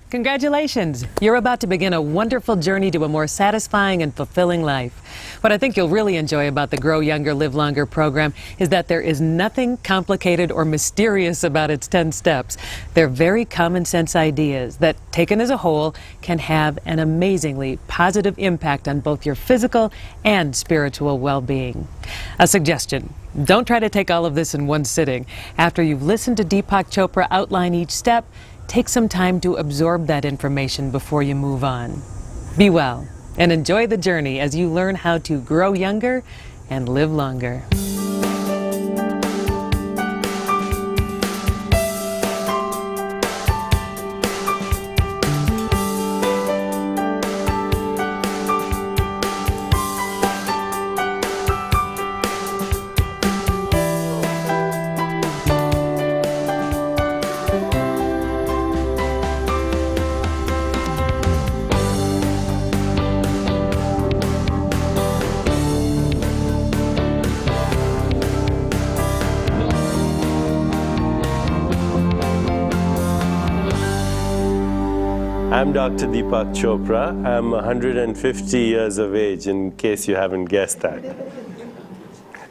Congratulations! You're about to begin a wonderful journey to a more satisfying and fulfilling life. What I think you'll really enjoy about the Grow Younger, Live Longer program is that there is nothing complicated or mysterious about its 10 steps. They're very common sense ideas that, taken as a whole, can have an amazingly positive impact on both your physical and spiritual well-being. A suggestion: don't try to take all of this in one sitting. After you've listened to Deepak Chopra outline each step, take some time to absorb that information before you move on. Be well and enjoy the journey as you learn how to grow younger and live longer. I'm Dr. Deepak Chopra. I'm 150 years of age, in case you haven't guessed that.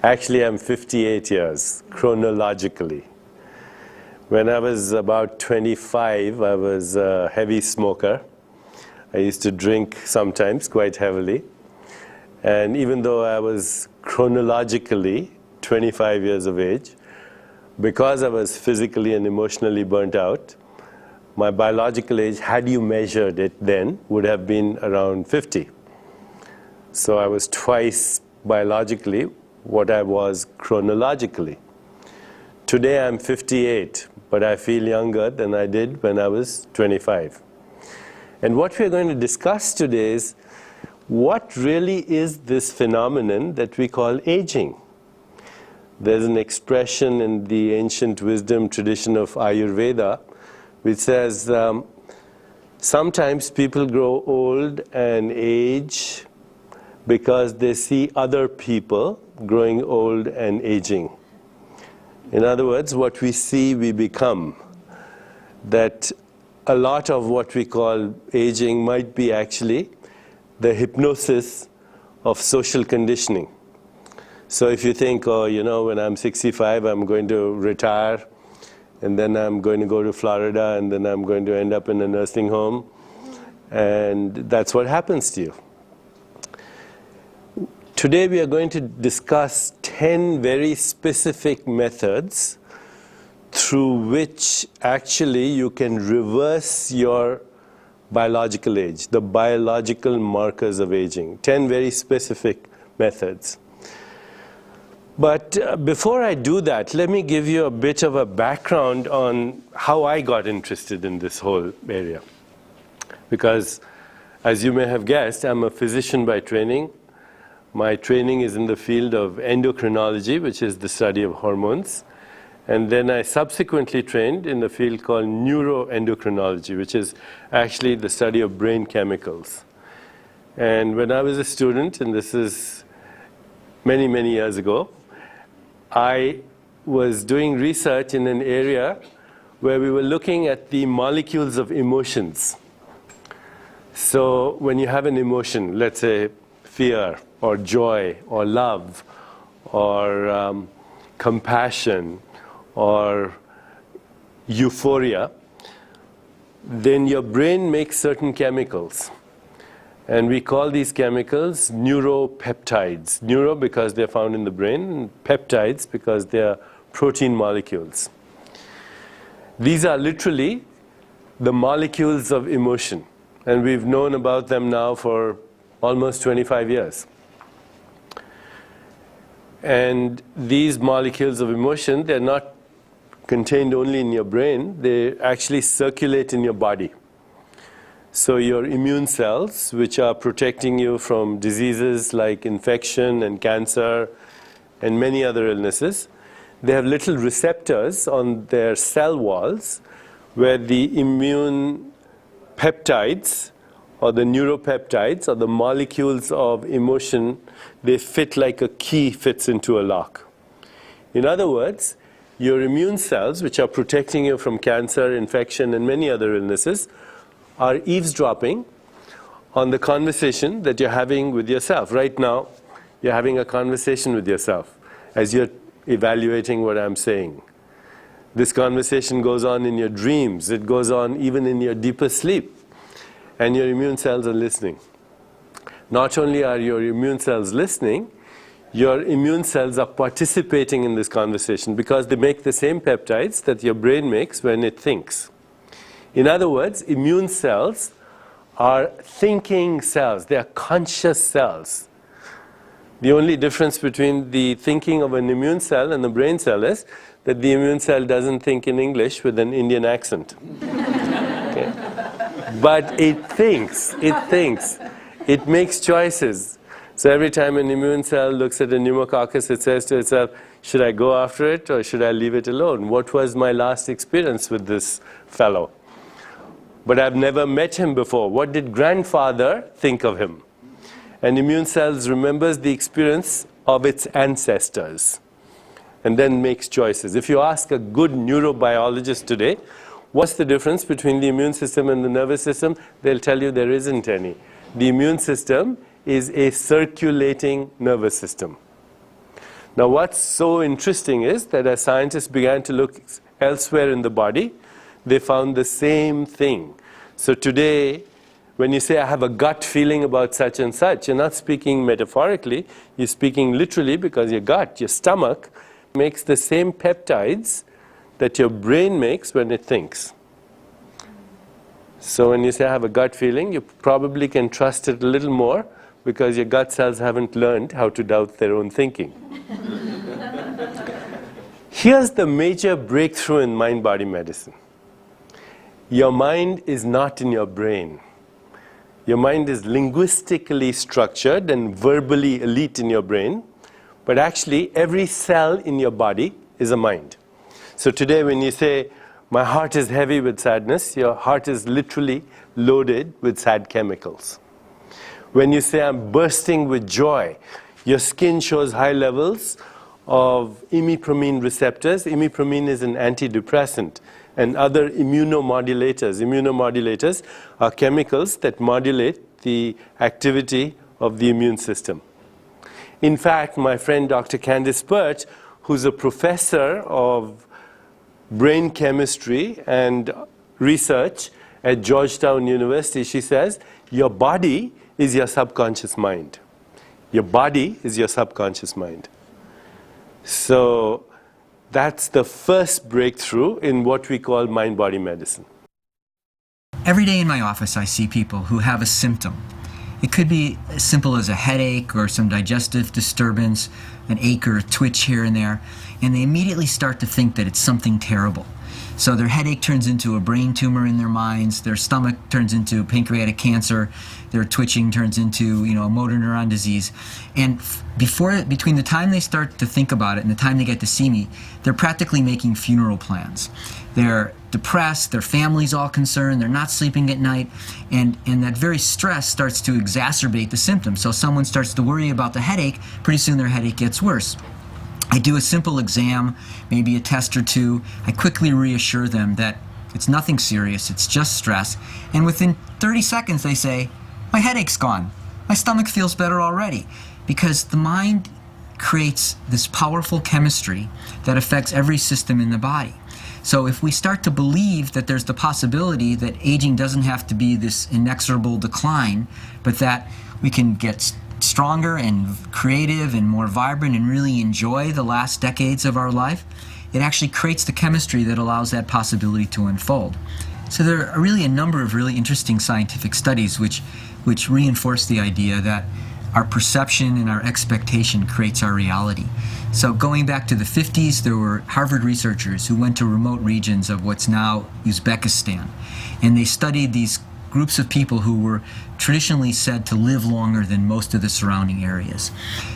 Actually, I'm 58 years, chronologically. When I was about 25, I was a heavy smoker. I used to drink sometimes quite heavily. And even though I was chronologically 25 years of age, because I was physically and emotionally burnt out, my biological age, had you measured it then, would have been around 50. So I was twice biologically what I was chronologically. Today I'm 58, but I feel younger than I did when I was 25. And what we're going to discuss today is what really is this phenomenon that we call aging. There's an expression in the ancient wisdom tradition of Ayurveda which says sometimes people grow old and age because they see other people growing old and aging. In other words, what we see, we become. That a lot of what we call aging might be actually the hypnosis of social conditioning. So if you think, oh, you know, when I'm 65, I'm going to retire, and then I'm going to go to Florida, and then I'm going to end up in a nursing home. And that's what happens to you. Today we are going to discuss 10 very specific methods through which actually you can reverse your biological age, the biological markers of aging. 10 very specific methods. But before I do that, let me give you a bit of a background on how I got interested in this whole area. Because, as you may have guessed, I'm a physician by training. My training is in the field of endocrinology, which is the study of hormones. And then I subsequently trained in the field called neuroendocrinology, which is actually the study of brain chemicals. And when I was a student, and this is many, many years ago, I was doing research in an area where we were looking at the molecules of emotions. So when you have an emotion, let's say fear or joy or love or compassion or euphoria, then your brain makes certain chemicals. And we call these chemicals neuropeptides. Neuro because they're found in the brain, and peptides because they're protein molecules. These are literally the molecules of emotion. And we've known about them now for almost 25 years. And these molecules of emotion, they're not contained only in your brain, they actually circulate in your body. So your immune cells, which are protecting you from diseases like infection and cancer and many other illnesses, they have little receptors on their cell walls where the immune peptides or the neuropeptides or the molecules of emotion, they fit like a key fits into a lock. In other words, your immune cells, which are protecting you from cancer, infection, and many other illnesses, are eavesdropping on the conversation that you're having with yourself. Right now, you're having a conversation with yourself as you're evaluating what I'm saying. This conversation goes on in your dreams. It goes on even in your deeper sleep. And your immune cells are listening. Not only are your immune cells listening, your immune cells are participating in this conversation because they make the same peptides that your brain makes when it thinks. In other words, immune cells are thinking cells. They are conscious cells. The only difference between the thinking of an immune cell and the brain cell is that the immune cell doesn't think in English with an Indian accent. Okay? But it thinks, it makes choices. So every time an immune cell looks at a pneumococcus, it says to itself, should I go after it or should I leave it alone? What was my last experience with this fellow? But I've never met him before. What did grandfather think of him? And immune cells remembers the experience of its ancestors and then makes choices. If you ask a good neurobiologist today, what's the difference between the immune system and the nervous system? They'll tell you there isn't any. The immune system is a circulating nervous system. Now what's so interesting is that as scientists began to look elsewhere in the body, they found the same thing. So today, when you say, I have a gut feeling about such and such, you're not speaking metaphorically, you're speaking literally because your gut, your stomach, makes the same peptides that your brain makes when it thinks. So when you say, I have a gut feeling, you probably can trust it a little more because your gut cells haven't learned how to doubt their own thinking. Here's the major breakthrough in mind-body medicine. Your mind is not in your brain. Your mind is linguistically structured and verbally elite in your brain, but actually every cell in your body is a mind. So today when you say, my heart is heavy with sadness, your heart is literally loaded with sad chemicals. When you say, I'm bursting with joy, your skin shows high levels of imipramine receptors. Imipramine is an antidepressant. And other immunomodulators. Immunomodulators are chemicals that modulate the activity of the immune system. In fact, my friend Dr. Candice Pert, who's a professor of brain chemistry and research at Georgetown University, she says, your body is your subconscious mind. Your body is your subconscious mind. So that's the first breakthrough in what we call mind-body medicine. Every day in my office I see people who have a symptom. It could be as simple as a headache or some digestive disturbance, an ache or a twitch here and there, and they immediately start to think that it's something terrible. So their headache turns into a brain tumor in their minds, their stomach turns into pancreatic cancer, their twitching turns into, a motor neuron disease. And between the time they start to think about it and the time they get to see me, they're practically making funeral plans. They're depressed, their family's all concerned, they're not sleeping at night, and that very stress starts to exacerbate the symptoms. So someone starts to worry about the headache, pretty soon their headache gets worse. I do a simple exam, maybe a test or two. I quickly reassure them that it's nothing serious, it's just stress. And within 30 seconds they say, my headache's gone. My stomach feels better already. Because the mind creates this powerful chemistry that affects every system in the body. So if we start to believe that there's the possibility that aging doesn't have to be this inexorable decline, but that we can get stronger and creative and more vibrant and really enjoy the last decades of our life, it actually creates the chemistry that allows that possibility to unfold. So there are really a number of really interesting scientific studies which reinforce the idea that our perception and our expectation creates our reality. So going back to the 50s, there were Harvard researchers who went to remote regions of what's now Uzbekistan, and they studied these groups of people who were traditionally said to live longer than most of the surrounding areas.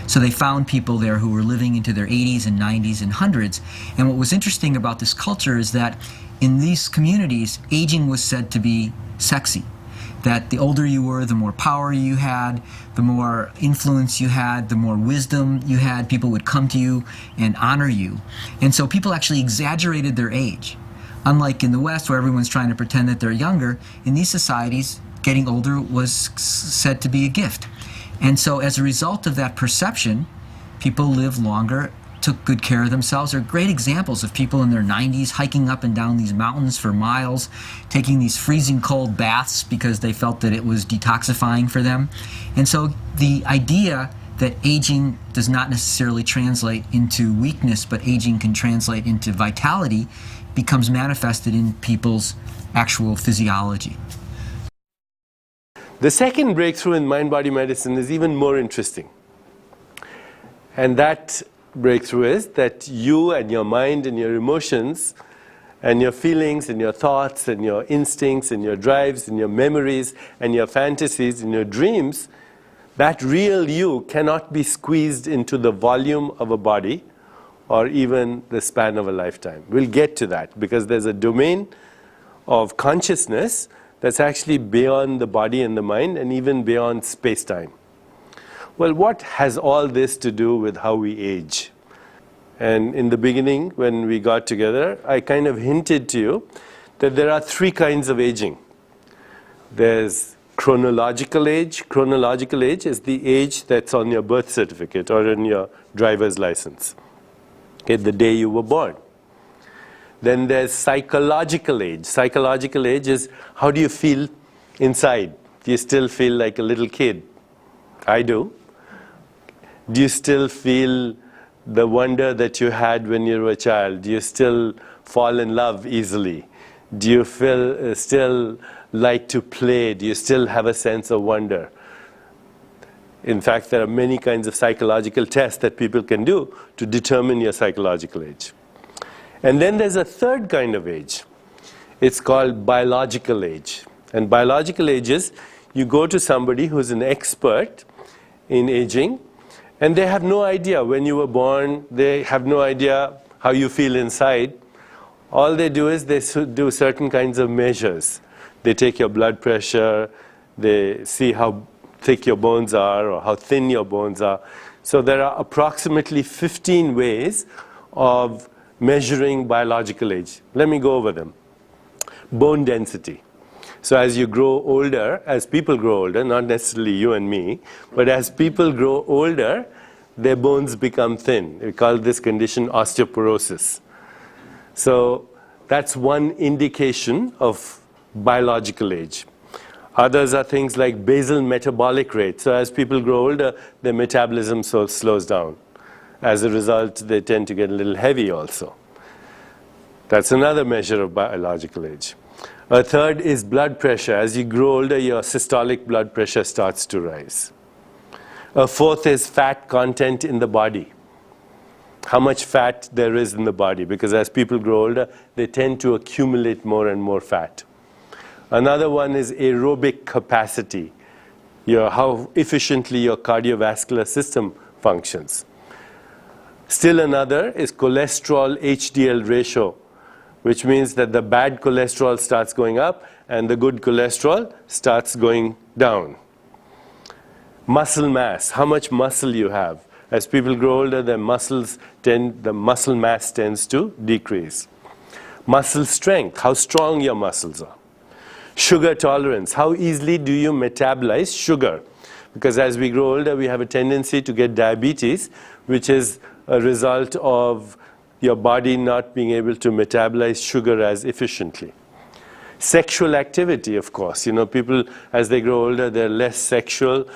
So they found people there who were living into their 80s and 90s and hundreds. And what was interesting about this culture is that in these communities, aging was said to be sexy. That the older you were, the more power you had, the more influence you had, the more wisdom you had. People would come to you and honor you. And so people actually exaggerated their age. Unlike in the West, where everyone's trying to pretend that they're younger, in these societies, getting older was said to be a gift. And so as a result of that perception, people live longer, took good care of themselves. There are great examples of people in their 90s hiking up and down these mountains for miles, taking these freezing cold baths because they felt that it was detoxifying for them. And so the idea that aging does not necessarily translate into weakness, but aging can translate into vitality, becomes manifested in people's actual physiology. The second breakthrough in mind-body medicine is even more interesting. And that breakthrough is that you and your mind and your emotions and your feelings and your thoughts and your instincts and your drives and your memories and your fantasies and your dreams, that real you cannot be squeezed into the volume of a body or even the span of a lifetime. We'll get to that because there's a domain of consciousness that's actually beyond the body and the mind and even beyond space-time. Well, what has all this to do with how we age? And in the beginning, when we got together, I kind of hinted to you that there are three kinds of aging. There's chronological age. Chronological age is the age that's on your birth certificate or in your driver's license, okay, the day you were born. Then there's psychological age. Psychological age is how do you feel inside? Do you still feel like a little kid? I do. Do you still feel the wonder that you had when you were a child? Do you still fall in love easily? Do you feel still like to play? Do you still have a sense of wonder? In fact, there are many kinds of psychological tests that people can do to determine your psychological age. And then there's a third kind of age. It's called biological age. And biological age is you go to somebody who's an expert in aging, and they have no idea when you were born, they have no idea how you feel inside. All they do is they do certain kinds of measures. They take your blood pressure, they see how thick your bones are or how thin your bones are. So there are approximately 15 ways of measuring biological age. Let me go over them. Bone density. So as you grow older, as people grow older, not necessarily you and me, but as people grow older, their bones become thin. We call this condition osteoporosis. So that's one indication of biological age. Others are things like basal metabolic rate. So as people grow older, their metabolism slows down. As a result, they tend to get a little heavy also. That's another measure of biological age. A third is blood pressure. As you grow older, your systolic blood pressure starts to rise. A fourth is fat content in the body. How much fat there is in the body, because as people grow older, they tend to accumulate more and more fat. Another one is aerobic capacity, how efficiently your cardiovascular system functions. Still another is cholesterol HDL ratio, which means that the bad cholesterol starts going up and the good cholesterol starts going down. Muscle mass, how much muscle you have. As people grow older, the muscle mass tends to decrease. Muscle strength, how strong your muscles are. Sugar tolerance, how easily do you metabolize sugar? Because as we grow older, we have a tendency to get diabetes, which is a result of your body not being able to metabolize sugar as efficiently. Sexual activity, of course. You know, people, as they grow older, they're less sexual.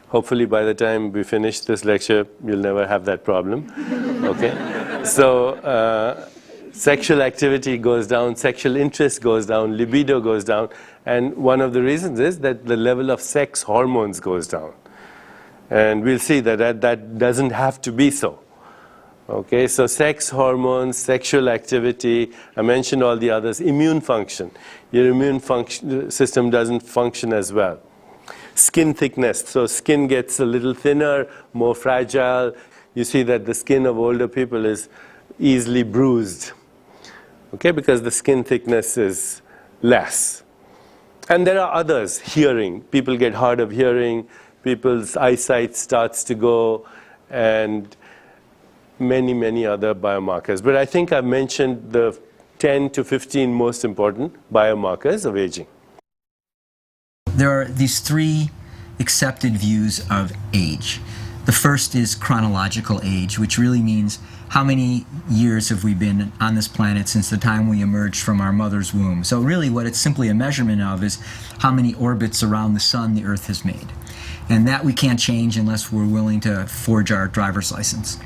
Hopefully by the time we finish this lecture, you'll never have that problem. Okay? So sexual activity goes down, sexual interest goes down, libido goes down, and one of the reasons is that the level of sex hormones goes down. And we'll see that that doesn't have to be so. Okay, so sex hormones, sexual activity, I mentioned all the others, immune function. Your immune system doesn't function as well. Skin thickness, so skin gets a little thinner, more fragile. You see that the skin of older people is easily bruised, okay, because the skin thickness is less. And there are others, hearing. People get hard of hearing, people's eyesight starts to go, and many, many other biomarkers. But I think I've mentioned the 10 to 15 most important biomarkers of aging. There are these three accepted views of age. The first is chronological age, which really means how many years have we been on this planet since the time we emerged from our mother's womb. So really what it's simply a measurement of is how many orbits around the sun the Earth has made. And that we can't change unless we're willing to forge our driver's license.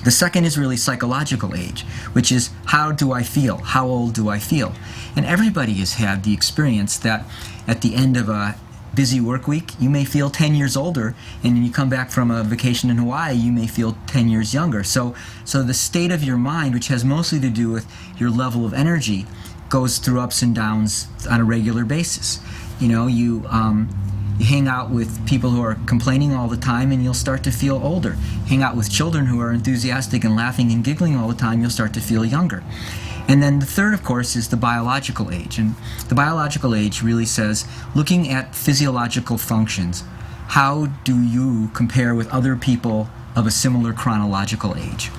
The second is really psychological age, which is how do I feel? How old do I feel? And everybody has had the experience that at the end of a busy work week, you may feel 10 years older, and when you come back from a vacation in Hawaii, you may feel 10 years younger. So the state of your mind, which has mostly to do with your level of energy, goes through ups and downs on a regular basis. You know, you hang out with people who are complaining all the time and you'll start to feel older. Hang out with children who are enthusiastic and laughing and giggling all the time, you'll start to feel younger. And then the third, of course, is the biological age. And the biological age really says, looking at physiological functions, how do you compare with other people of a similar chronological age?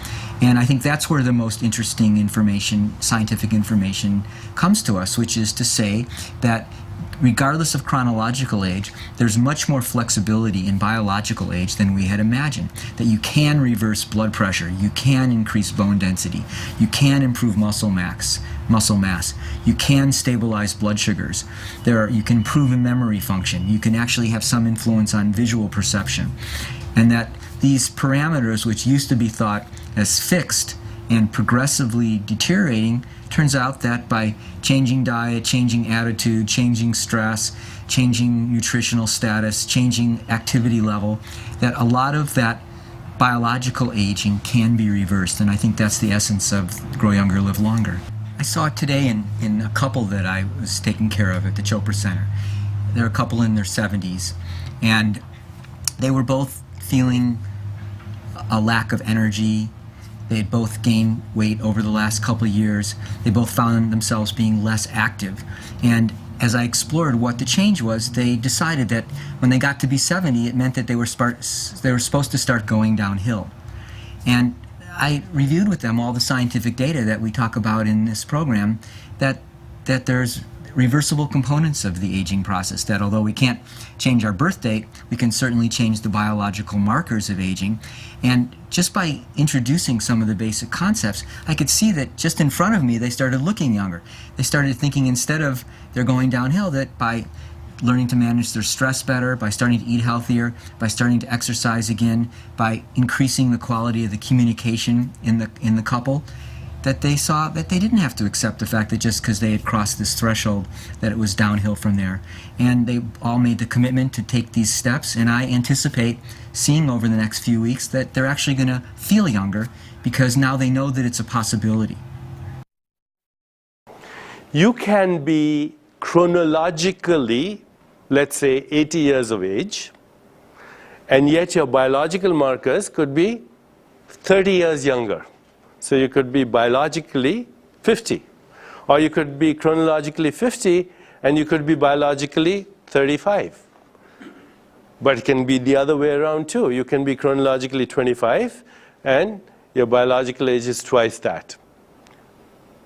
And I think that's where the most interesting information, scientific information, comes to us, which is to say that regardless of chronological age, there's much more flexibility in biological age than we had imagined. That you can reverse blood pressure, you can increase bone density, you can improve muscle mass, you can stabilize blood sugars. You can improve in memory function, you can actually have some influence on visual perception. And that these parameters, which used to be thought as fixed and progressively deteriorating, turns out that by changing diet, changing attitude, changing stress, changing nutritional status, changing activity level, that a lot of that biological aging can be reversed. And I think that's the essence of Grow Younger, Live Longer. I saw it today in a couple that I was taking care of at the Chopra Center. They're a couple in their 70s, and they were both feeling a lack of energy. They had both gained weight over the last couple of years. They both found themselves being less active. And as I explored what the change was, they decided that when they got to be 70, it meant that they were supposed to start going downhill. And I reviewed with them all the scientific data that we talk about in this program, that there's reversible components of the aging process, that although we can't change our birth date, we can certainly change the biological markers of aging. And just by introducing some of the basic concepts, I could see that just in front of me, they started looking younger. They started thinking, instead of they're going downhill, that by learning to manage their stress better, by starting to eat healthier, by starting to exercise again, by increasing the quality of the communication in the couple, that they saw that they didn't have to accept the fact that just because they had crossed this threshold that it was downhill from there. And they all made the commitment to take these steps, and I anticipate seeing over the next few weeks that they're actually going to feel younger because now they know that it's a possibility. You can be chronologically, let's say, 80 years of age, and yet your biological markers could be 30 years younger. So you could be biologically 50, or you could be chronologically 50 and you could be biologically 35. But it can be the other way around too. You can be chronologically 25 and your biological age is twice that.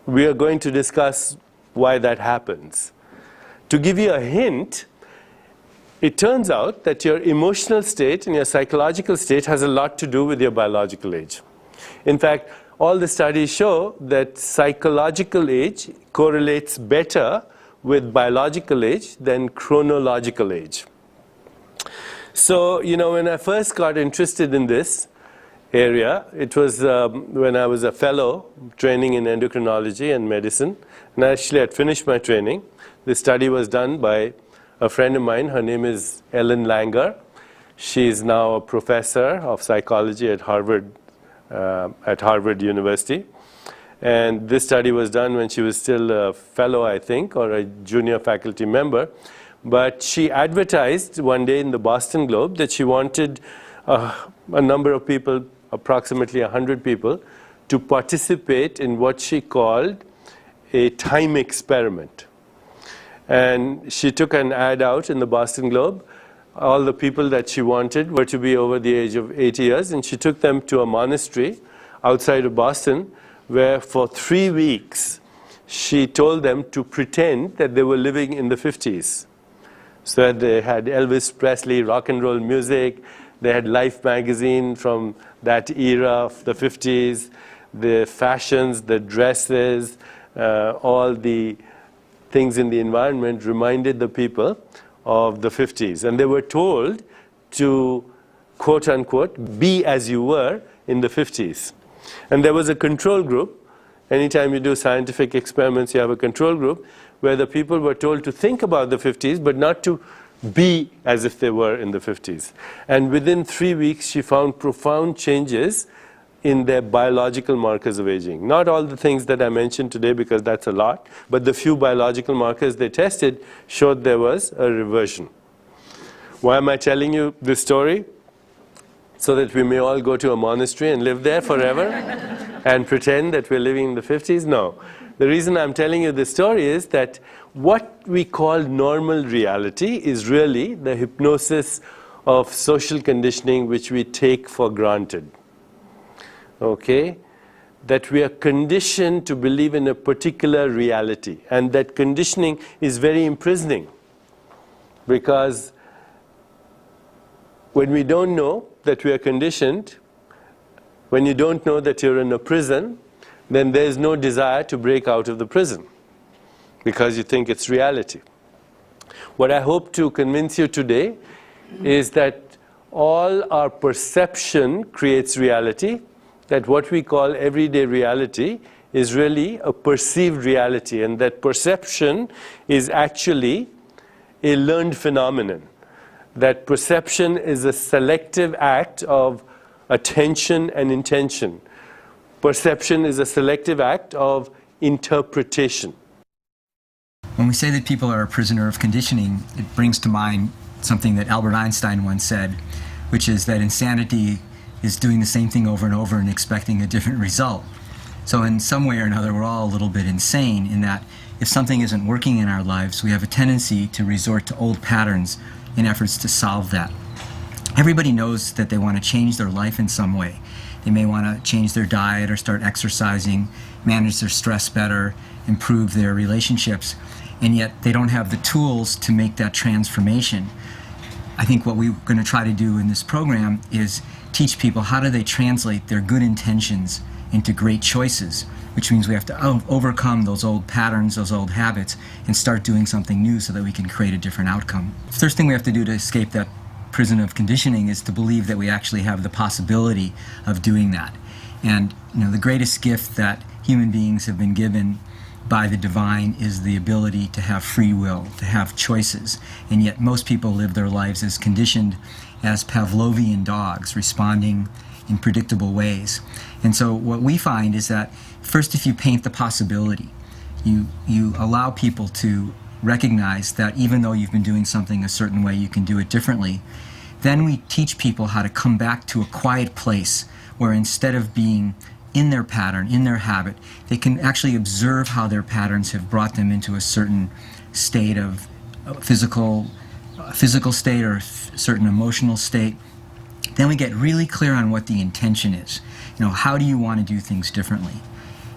We are going to discuss why that happens. To give you a hint, it turns out that your emotional state and your psychological state has a lot to do with your biological age. In fact, all the studies show that psychological age correlates better with biological age than chronological age. So, you know, when I first got interested in this area, it was when I was a fellow training in endocrinology and medicine. And actually, I'd finished my training. The study was done by a friend of mine. Her name is Ellen Langer. She's now a professor of psychology at Harvard University. And this study was done when she was still a fellow, I think, or a junior faculty member. But she advertised one day in the Boston Globe that she wanted a number of people, approximately 100 people, to participate in what she called a time experiment. And she took an ad out in the Boston Globe. All the people that she wanted were to be over the age of 80 years, and she took them to a monastery outside of Boston, where for 3 weeks she told them to pretend that they were living in the 50s. So they had Elvis Presley, rock and roll music, they had Life magazine from that era of the 50s, the fashions, the dresses, all the things in the environment reminded the people of the 50s. And they were told to, quote unquote, be as you were in the 50s. And there was a control group. Anytime you do scientific experiments, you have a control group where the people were told to think about the 50s, but not to be as if they were in the 50s. And within 3 weeks, she found profound changes in their biological markers of aging. Not all the things that I mentioned today, because that's a lot, but the few biological markers they tested showed there was a reversion. Why am I telling you this story? So that we may all go to a monastery and live there forever and pretend that we're living in the 50s? No. The reason I'm telling you this story is that what we call normal reality is really the hypnosis of social conditioning which we take for granted. Okay? That we are conditioned to believe in a particular reality, and that conditioning is very imprisoning, because when we don't know that we are conditioned, when you don't know that you're in a prison, then there's no desire to break out of the prison, because you think it's reality. What I hope to convince you today is that all our perception creates reality, that what we call everyday reality is really a perceived reality, and that perception is actually a learned phenomenon. That perception is a selective act of attention and intention. Perception is a selective act of interpretation. When we say that people are a prisoner of conditioning, it brings to mind something that Albert Einstein once said, which is that insanity is doing the same thing over and over and expecting a different result. So in some way or another, we're all a little bit insane in that if something isn't working in our lives, we have a tendency to resort to old patterns in efforts to solve that. Everybody knows that they want to change their life in some way. They may want to change their diet or start exercising, manage their stress better, improve their relationships, and yet they don't have the tools to make that transformation. I think what we're going to try to do in this program is teach people how do they translate their good intentions into great choices, which means we have to overcome those old patterns, those old habits, and start doing something new so that we can create a different outcome. The first thing we have to do to escape that prison of conditioning is to believe that we actually have the possibility of doing that. And the greatest gift that human beings have been given by the divine is the ability to have free will, to have choices. And yet most people live their lives as conditioned as Pavlovian dogs, responding in predictable ways. And so what we find is that first, if you paint the possibility, you allow people to recognize that even though you've been doing something a certain way, you can do it differently. Then we teach people how to come back to a quiet place where instead of being in their pattern, in their habit, they can actually observe how their patterns have brought them into a certain state of physical state or certain emotional state. Then we get really clear on what the intention is. How do you want to do things differently?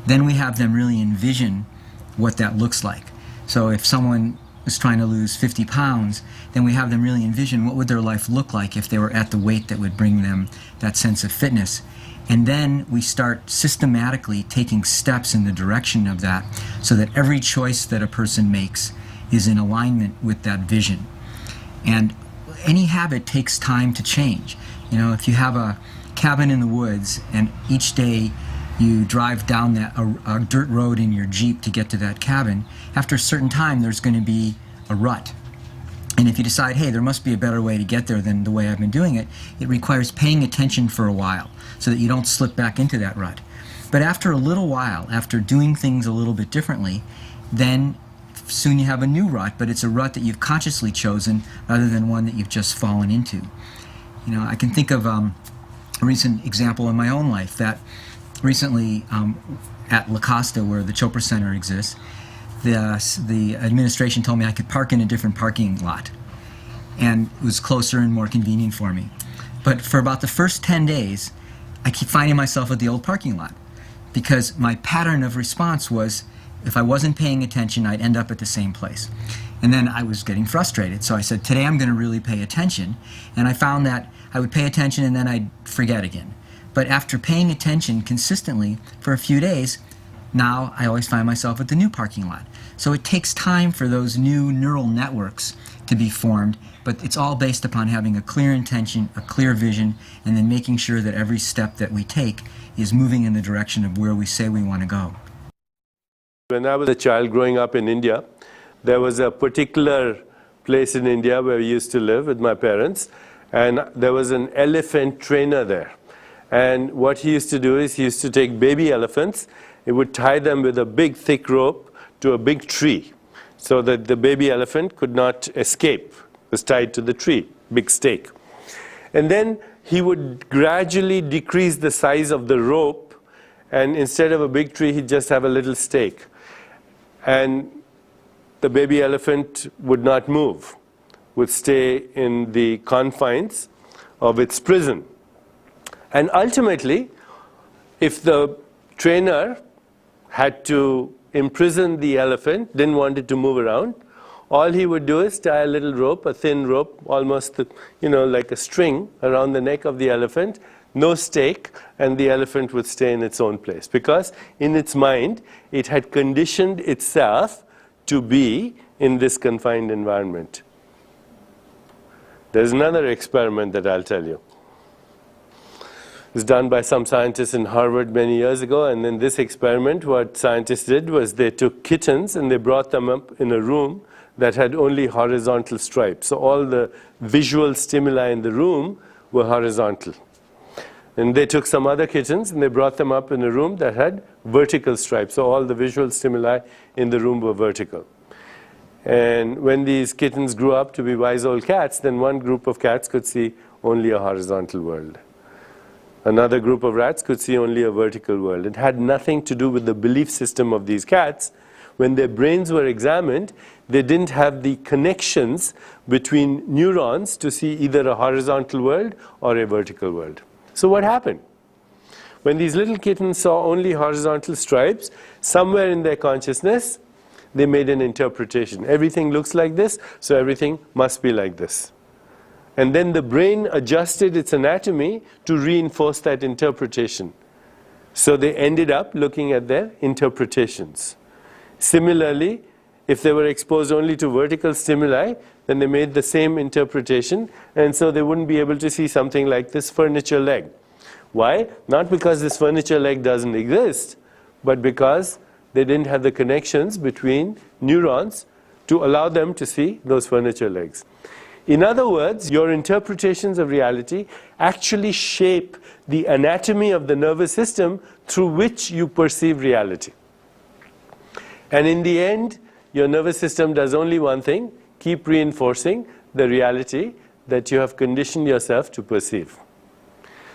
Then we have them really envision what that looks like. So if someone is trying to lose 50 pounds, then we have them really envision what would their life look like if they were at the weight that would bring them that sense of fitness. And then we start systematically taking steps in the direction of that so that every choice that a person makes is in alignment with that vision. And any habit takes time to change. If you have a cabin in the woods and each day you drive down a dirt road in your Jeep to get to that cabin, after a certain time there's going to be a rut. And if you decide, hey, there must be a better way to get there than the way I've been doing it, it requires paying attention for a while so that you don't slip back into that rut. But after a little while, after doing things a little bit differently, then soon you have a new rut, but it's a rut that you've consciously chosen rather than one that you've just fallen into. I can think of a recent example in my own life that recently at La Costa, where the Chopra Center exists, the administration told me I could park in a different parking lot, and it was closer and more convenient for me. But for about the first 10 days, I keep finding myself at the old parking lot because my pattern of response was if I wasn't paying attention, I'd end up at the same place. And then I was getting frustrated. So I said, today I'm going to really pay attention. And I found that I would pay attention and then I'd forget again. But after paying attention consistently for a few days, now I always find myself at the new parking lot. So it takes time for those new neural networks to be formed, but it's all based upon having a clear intention, a clear vision, and then making sure that every step that we take is moving in the direction of where we say we want to go. When I was a child growing up in India, there was a particular place in India where we used to live with my parents, and there was an elephant trainer there. And what he used to do is he used to take baby elephants, he would tie them with a big thick rope to a big tree so that the baby elephant could not escape. It was tied to the tree, big stake. And then he would gradually decrease the size of the rope, and instead of a big tree, he'd just have a little stake. And the baby elephant would not move, would stay in the confines of its prison. And ultimately, if the trainer had to imprison the elephant, didn't want it to move around, all he would do is tie a little rope, a thin rope, almost like a string around the neck of the elephant, no stake, and the elephant would stay in its own place. Because in its mind, it had conditioned itself to be in this confined environment. There's another experiment that I'll tell you. It was done by some scientists in Harvard many years ago, and in this experiment what scientists did was they took kittens and they brought them up in a room that had only horizontal stripes. So all the visual stimuli in the room were horizontal. And they took some other kittens and they brought them up in a room that had vertical stripes. So all the visual stimuli in the room were vertical. And when these kittens grew up to be wise old cats, then one group of cats could see only a horizontal world. Another group of rats could see only a vertical world. It had nothing to do with the belief system of these cats. When their brains were examined, they didn't have the connections between neurons to see either a horizontal world or a vertical world. So what happened? When these little kittens saw only horizontal stripes, somewhere in their consciousness, they made an interpretation. Everything looks like this, so everything must be like this. And then the brain adjusted its anatomy to reinforce that interpretation. So they ended up looking at their interpretations. Similarly, if they were exposed only to vertical stimuli, then they made the same interpretation, and so they wouldn't be able to see something like this furniture leg. Why? Not because this furniture leg doesn't exist, but because they didn't have the connections between neurons to allow them to see those furniture legs. In other words, your interpretations of reality actually shape the anatomy of the nervous system through which you perceive reality. And in the end, your nervous system does only one thing: keep reinforcing the reality that you have conditioned yourself to perceive.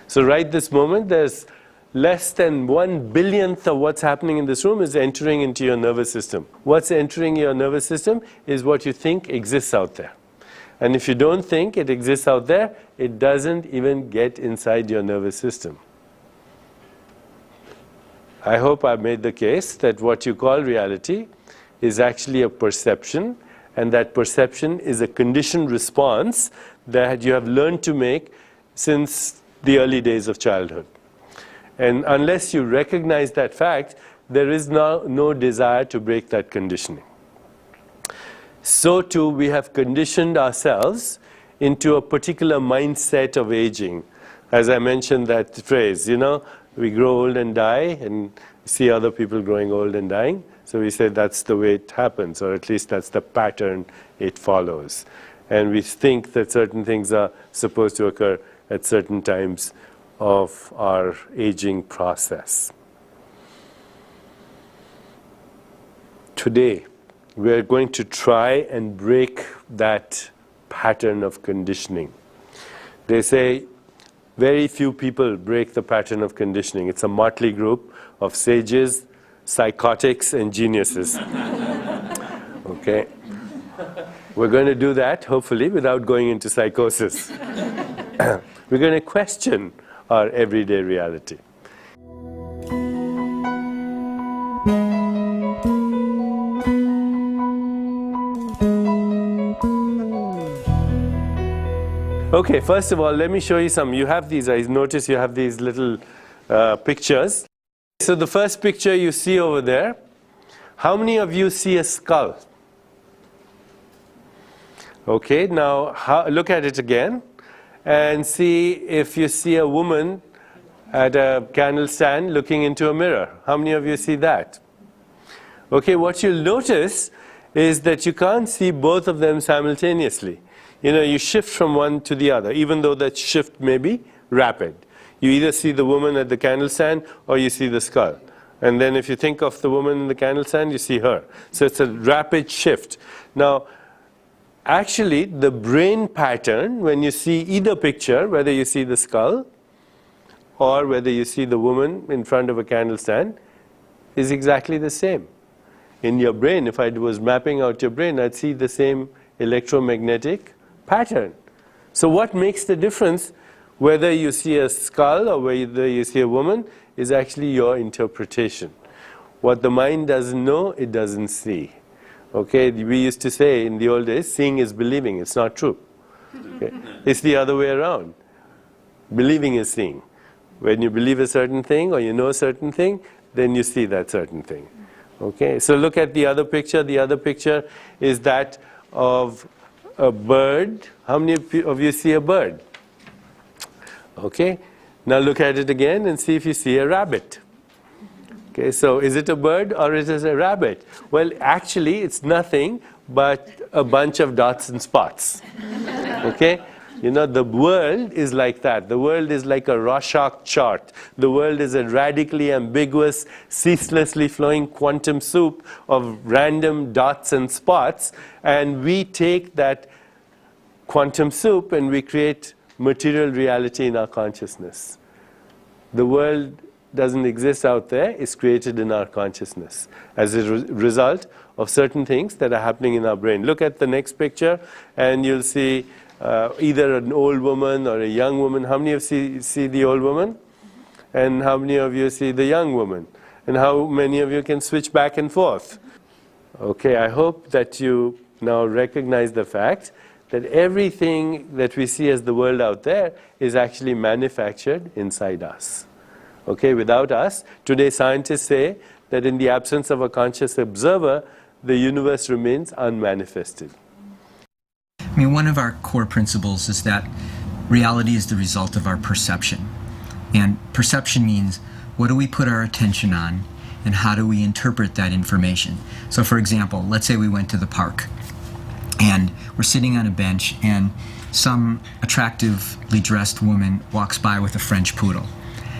So right this moment, there's less than 1/1000th of what's happening in this room is entering into your nervous system. What's entering your nervous system is what you think exists out there. And if you don't think it exists out there, it doesn't even get inside your nervous system. I hope I've made the case that what you call reality is actually a perception, and that perception is a conditioned response that you have learned to make since the early days of childhood. And unless you recognize that fact, there is no desire to break that conditioning. So too, we have conditioned ourselves into a particular mindset of aging. As I mentioned that phrase, we grow old and die, and see other people growing old and dying. So we say that's the way it happens, or at least that's the pattern it follows. And we think that certain things are supposed to occur at certain times of our aging process. Today, we are going to try and break that pattern of conditioning. They say very few people break the pattern of conditioning. It's a motley group of sages, psychotics, and geniuses. Okay? We're going to do that, hopefully, without going into psychosis. We're going to question our everyday reality. Okay, first of all, let me show you some. You have these, I notice you have these little pictures. So the first picture you see over there, how many of you see a skull? Okay, now look at it again and see if you see a woman at a candle stand looking into a mirror. How many of you see that? Okay, what you'll notice is that you can't see both of them simultaneously. You know, you shift from one to the other, even though that shift may be rapid. You either see the woman at the candle stand or you see the skull. And then if you think of the woman in the candle stand, you see her. So it's a rapid shift. Now, actually, the brain pattern, when you see either picture, whether you see the skull or whether you see the woman in front of a candle stand, is exactly the same. In your brain, if I was mapping out your brain, I'd see the same electromagnetic pattern. So what makes the difference whether you see a skull or whether you see a woman is actually your interpretation. What the mind doesn't know, it doesn't see. Okay, we used to say in the old days, seeing is believing. It's not true. Okay? It's the other way around. Believing is seeing. When you believe a certain thing or you know a certain thing, then you see that certain thing. Okay, so look at the other picture. The other picture is that of a bird. How many of you see a bird? Okay, now look at it again and see if you see a rabbit. Okay, so is it a bird or is it a rabbit? Well, actually, it's nothing but a bunch of dots and spots. Okay? You know, the world is like that. The world is like a Rorschach chart. The world is a radically ambiguous, ceaselessly flowing quantum soup of random dots and spots. And we take that quantum soup and we create material reality in our consciousness. The world doesn't exist out there, it's created in our consciousness as a result of certain things that are happening in our brain. Look at the next picture and you'll see either an old woman or a young woman. How many of you see the old woman? And how many of you see the young woman? And how many of you can switch back and forth? Okay, I hope that you now recognize the fact that everything that we see as the world out there is actually manufactured inside us. Okay, without us, today scientists say that in the absence of a conscious observer, the universe remains unmanifested. I mean, one of our core principles is that reality is the result of our perception. And perception means what do we put our attention on and how do we interpret that information. So for example, let's say we went to the park and we're sitting on a bench and some attractively dressed woman walks by with a French poodle.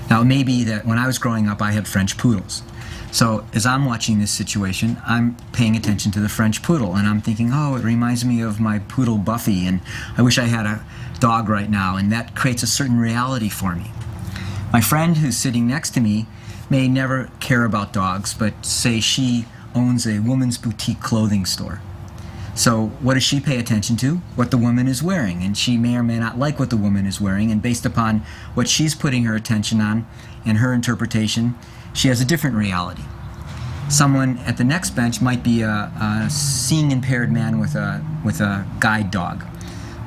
Now, it may be that when I was growing up, I had French poodles. So as I'm watching this situation, I'm paying attention to the French poodle, and I'm thinking, oh, it reminds me of my poodle Buffy, and I wish I had a dog right now, and that creates a certain reality for me. My friend who's sitting next to me may never care about dogs, but say she owns a woman's boutique clothing store. So what does she pay attention to? What the woman is wearing. And she may or may not like what the woman is wearing. And based upon what she's putting her attention on and her interpretation, she has a different reality. Someone at the next bench might be a seeing impaired man with a guide dog.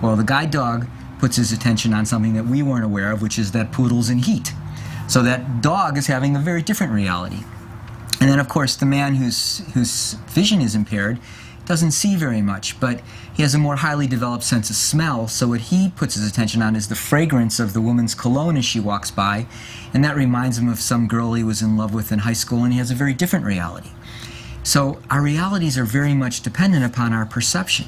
Well, the guide dog puts his attention on something that we weren't aware of, which is that poodle's in heat. So that dog is having a very different reality. And then, of course, the man whose vision is impaired doesn't see very much, but he has a more highly developed sense of smell, so what he puts his attention on is the fragrance of the woman's cologne as she walks by, and that reminds him of some girl he was in love with in high school, and he has a very different reality. So our realities are very much dependent upon our perception.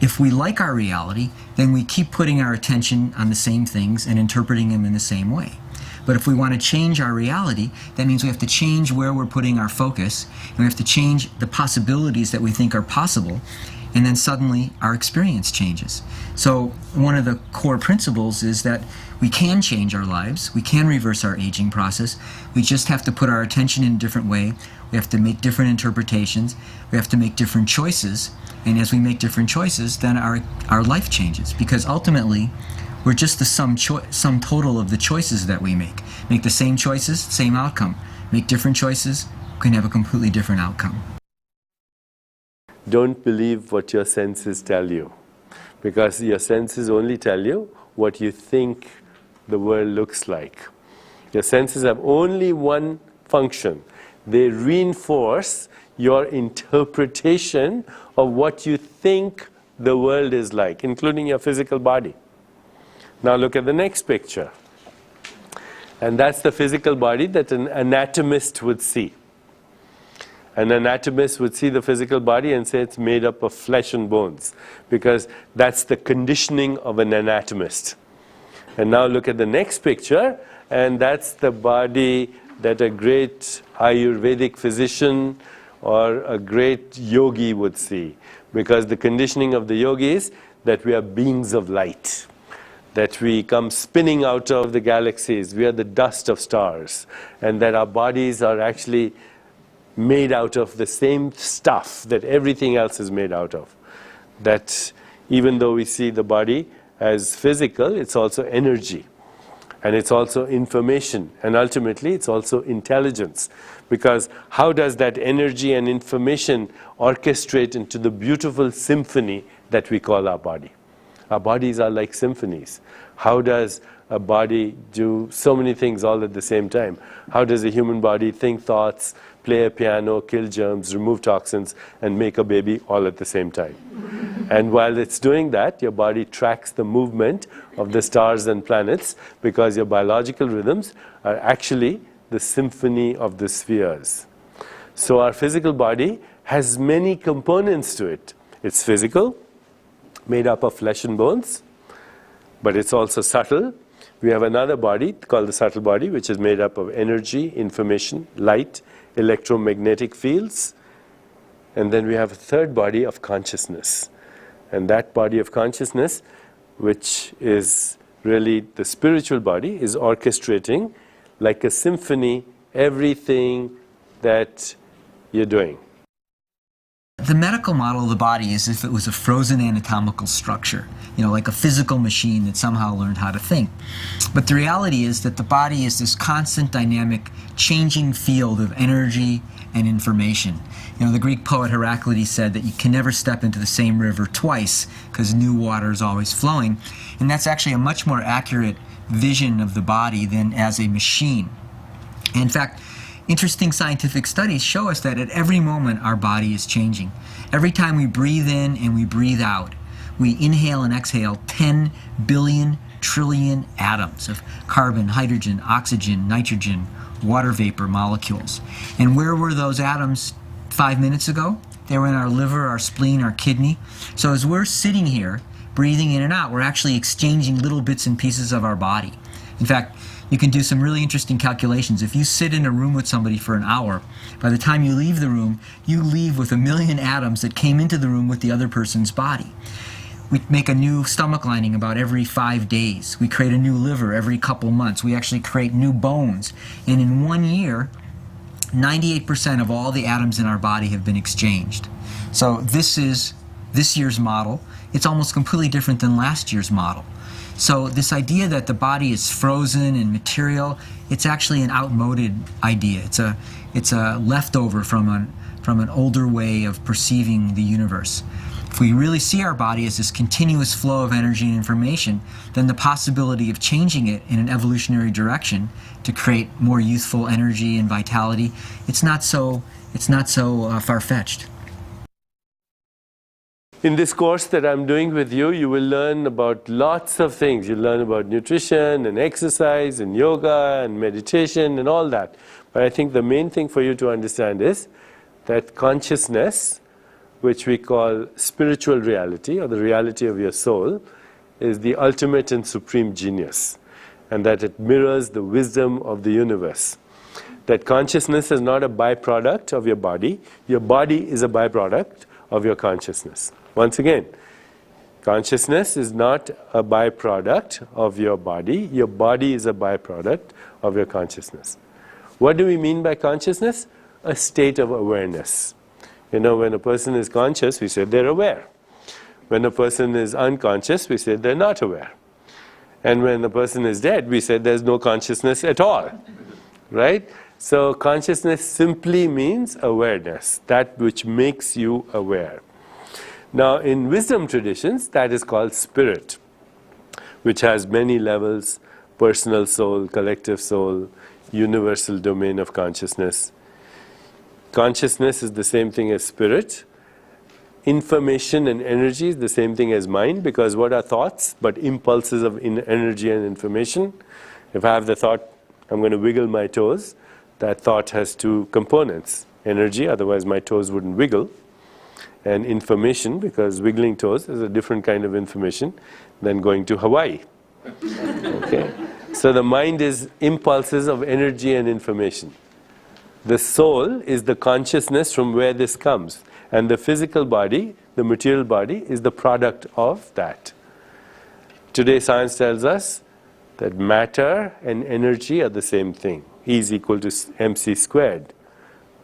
If we like our reality, then we keep putting our attention on the same things and interpreting them in the same way. But if we want to change our reality, that means we have to change where we're putting our focus, and we have to change the possibilities that we think are possible, and then suddenly our experience changes. So one of the core principles is that we can change our lives, we can reverse our aging process, we just have to put our attention in a different way, we have to make different interpretations, we have to make different choices, and as we make different choices, then our life changes, because ultimately We're just the sum total of the choices that we make. Make the same choices, same outcome. Make different choices, we can have a completely different outcome. Don't believe what your senses tell you, because your senses only tell you what you think the world looks like. Your senses have only one function. They reinforce your interpretation of what you think the world is like, including your physical body. Now look at the next picture. And that's the physical body that an anatomist would see. An anatomist would see the physical body and say it's made up of flesh and bones, because that's the conditioning of an anatomist. And now look at the next picture, and that's the body that a great Ayurvedic physician or a great yogi would see, because the conditioning of the yogi is that we are beings of light, that we come spinning out of the galaxies, we are the dust of stars, and that our bodies are actually made out of the same stuff that everything else is made out of. That even though we see the body as physical, it's also energy, and it's also information, and ultimately it's also intelligence. Because how does that energy and information orchestrate into the beautiful symphony that we call our body? Our bodies are like symphonies. How does a body do so many things all at the same time? How does a human body think thoughts, play a piano, kill germs, remove toxins, and make a baby all at the same time? And while it's doing that, your body tracks the movement of the stars and planets, because your biological rhythms are actually the symphony of the spheres. So our physical body has many components to it. It's physical, made up of flesh and bones, but it's also subtle. We have another body called the subtle body, which is made up of energy, information, light, electromagnetic fields, and then we have a third body of consciousness. And that body of consciousness, which is really the spiritual body, is orchestrating like a symphony everything that you're doing. The medical model of the body is as if it was a frozen anatomical structure, like a physical machine that somehow learned how to think. But the reality is that the body is this constant, dynamic, changing field of energy and information. The Greek poet Heraclitus said that you can never step into the same river twice because new water is always flowing. And that's actually a much more accurate vision of the body than as a machine. In fact, interesting scientific studies show us that at every moment our body is changing. Every time we breathe in and we breathe out, we inhale and exhale 10 billion trillion atoms of carbon, hydrogen, oxygen, nitrogen, water vapor molecules. And where were those atoms 5 minutes ago? They were in our liver, our spleen, our kidney. So as we're sitting here, breathing in and out, we're actually exchanging little bits and pieces of our body. In fact, you can do some really interesting calculations. If you sit in a room with somebody for an hour, by the time you leave the room, you leave with 1 million atoms that came into the room with the other person's body. We make a new stomach lining about every 5 days. We create a new liver every couple months. We actually create new bones. And in 1 year, 98% of all the atoms in our body have been exchanged. So this is this year's model. It's almost completely different than last year's model. So this idea that the body is frozen and material, it's actually an outmoded idea. It's a leftover from an older way of perceiving the universe. If we really see our body as this continuous flow of energy and information, then the possibility of changing it in an evolutionary direction to create more youthful energy and vitality, it's not so far-fetched. In this course that I'm doing with you, you will learn about lots of things. You'll learn about nutrition and exercise and yoga and meditation and all that. But I think the main thing for you to understand is that consciousness, which we call spiritual reality or the reality of your soul, is the ultimate and supreme genius, and that it mirrors the wisdom of the universe. That consciousness is not a byproduct of your body is a byproduct of your consciousness. Once again, consciousness is not a byproduct of your body is a byproduct of your consciousness. What do we mean by consciousness? A state of awareness. When a person is conscious, we say they're aware. When a person is unconscious, we say they're not aware. And when the person is dead, we said there's no consciousness at all, right? So consciousness simply means awareness, that which makes you aware. Now in wisdom traditions, that is called spirit, which has many levels: personal soul, collective soul, universal domain of consciousness. Consciousness is the same thing as spirit. Information and energy is the same thing as mind, because what are thoughts but impulses of energy and information? If I have the thought, I'm going to wiggle my toes, that thought has two components: energy, otherwise my toes wouldn't wiggle, and information, because wiggling toes is a different kind of information than going to Hawaii. Okay? So the mind is impulses of energy and information. The soul is the consciousness from where this comes. And the physical body, the material body, is the product of that. Today science tells us that matter and energy are the same thing. E is equal to mc squared.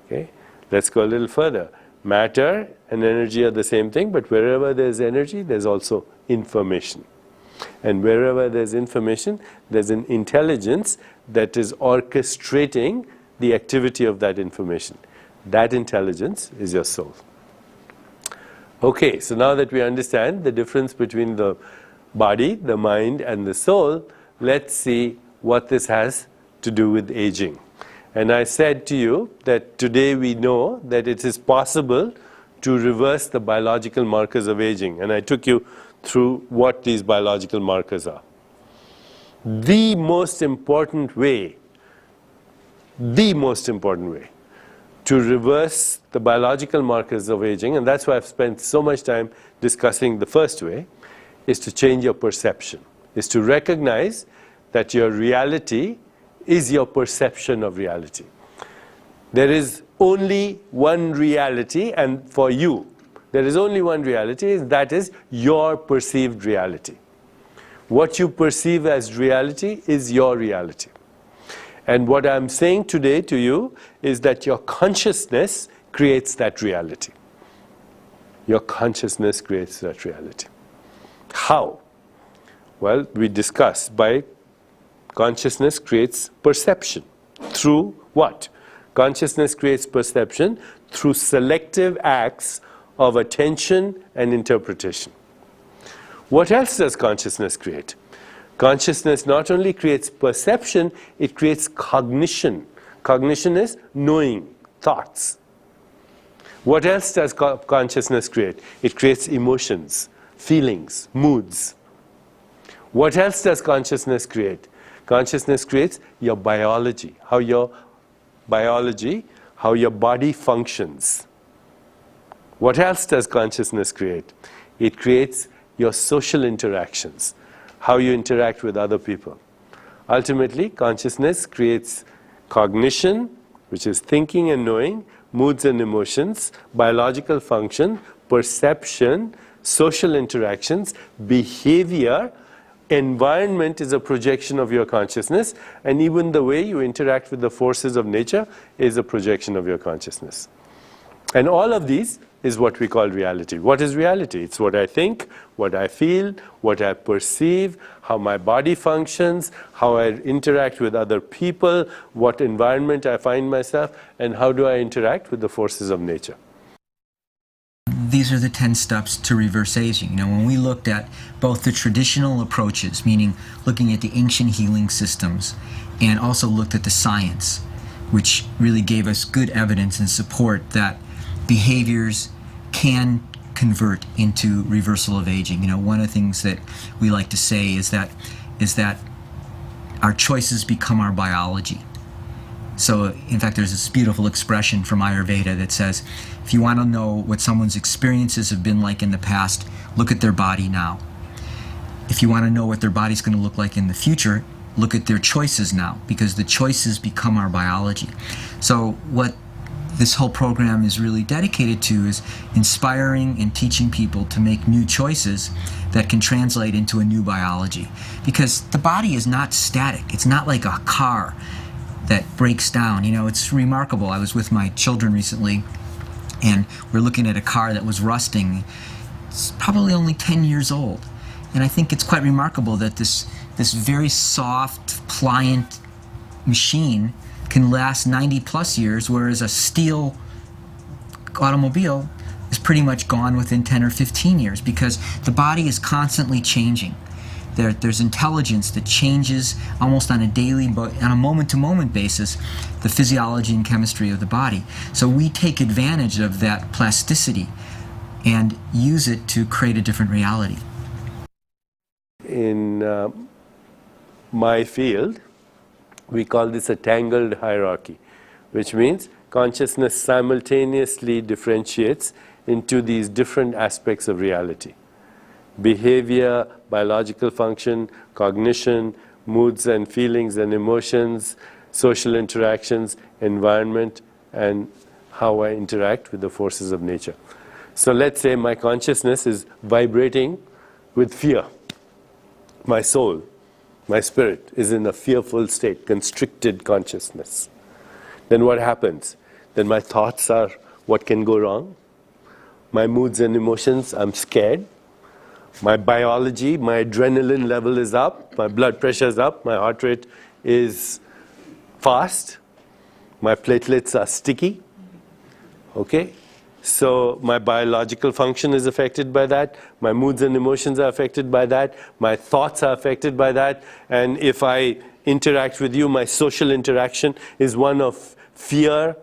Okay? Let's go a little further. Matter and energy are the same thing, but wherever there's energy, there's also information. And wherever there's information, there's an intelligence that is orchestrating the activity of that information. That intelligence is your soul. Okay, so now that we understand the difference between the body, the mind, and the soul, let's see what this has to do with aging. And I said to you that today we know that it is possible to reverse the biological markers of aging. And I took you through what these biological markers are. The most important way to reverse the biological markers of aging, and that's why I've spent so much time discussing the first way, is to change your perception, is to recognize that your reality is your perception of reality. There is only one reality, and for you, there is only one reality, and that is your perceived reality. What you perceive as reality is your reality. And what I'm saying today to you is that your consciousness creates that reality. Your consciousness creates that reality. How? Well, we discussed by consciousness creates perception. Through what? Consciousness creates perception through selective acts of attention and interpretation. What else does consciousness create? Consciousness not only creates perception, it creates cognition. Cognition is knowing, thoughts. What else does consciousness create? It creates emotions, feelings, moods. What else does consciousness create? Consciousness creates your biology, how your body functions. What else does consciousness create? It creates your social interactions, how you interact with other people. Ultimately, consciousness creates cognition, which is thinking and knowing, moods and emotions, biological function, perception, social interactions, behavior. Environment is a projection of your consciousness, and even the way you interact with the forces of nature is a projection of your consciousness. And all of these is what we call reality. What is reality? It's what I think, what I feel, what I perceive, how my body functions, how I interact with other people, what environment I find myself, and how do I interact with the forces of nature. These are the 10 steps to reverse aging. You know, when we looked at both the traditional approaches, meaning looking at the ancient healing systems, and also looked at the science, which really gave us good evidence and support that behaviors can convert into reversal of aging. You know, one of the things that we like to say is that our choices become our biology. So, in fact, there's this beautiful expression from Ayurveda that says, if you want to know what someone's experiences have been like in the past, look at their body now. If you want to know what their body's going to look like in the future, look at their choices now, because the choices become our biology. So what this whole program is really dedicated to is inspiring and teaching people to make new choices that can translate into a new biology. Because the body is not static. It's not like a car that breaks down. You know, it's remarkable. I was with my children recently, and we're looking at a car that was rusting. It's probably only 10 years old. And I think it's quite remarkable that this this very soft, pliant machine can last 90 plus years, whereas a steel automobile is pretty much gone within 10 or 15 years, because the body is constantly changing. There's intelligence that changes almost on a daily, on a moment-to-moment basis, the physiology and chemistry of the body. So we take advantage of that plasticity and use it to create a different reality. In my field, we call this a tangled hierarchy, which means consciousness simultaneously differentiates into these different aspects of reality: behavior, biological function, cognition, moods and feelings and emotions, social interactions, environment, and how I interact with the forces of nature. So let's say my consciousness is vibrating with fear. My soul, my spirit is in a fearful state, constricted consciousness. Then what happens? Then my thoughts are, what can go wrong? My moods and emotions, I'm scared. My biology, my adrenaline level is up, my blood pressure is up, my heart rate is fast, my platelets are sticky. Okay? So my biological function is affected by that, my moods and emotions are affected by that, my thoughts are affected by that, and if I interact with you, my social interaction is one of fear,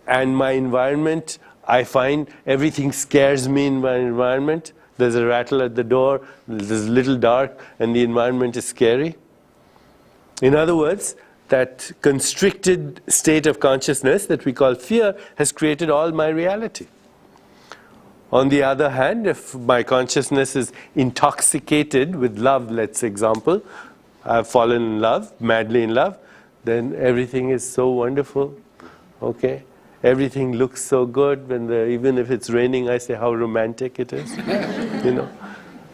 and my environment, I find everything scares me in my environment. There's a rattle at the door, there's a little dark, and the environment is scary. In other words, that constricted state of consciousness that we call fear has created all my reality. On the other hand, if my consciousness is intoxicated with love, let's example, I've fallen in love, madly in love, then everything is so wonderful. Okay? Everything looks so good. Even if it's raining, I say how romantic it is. You know,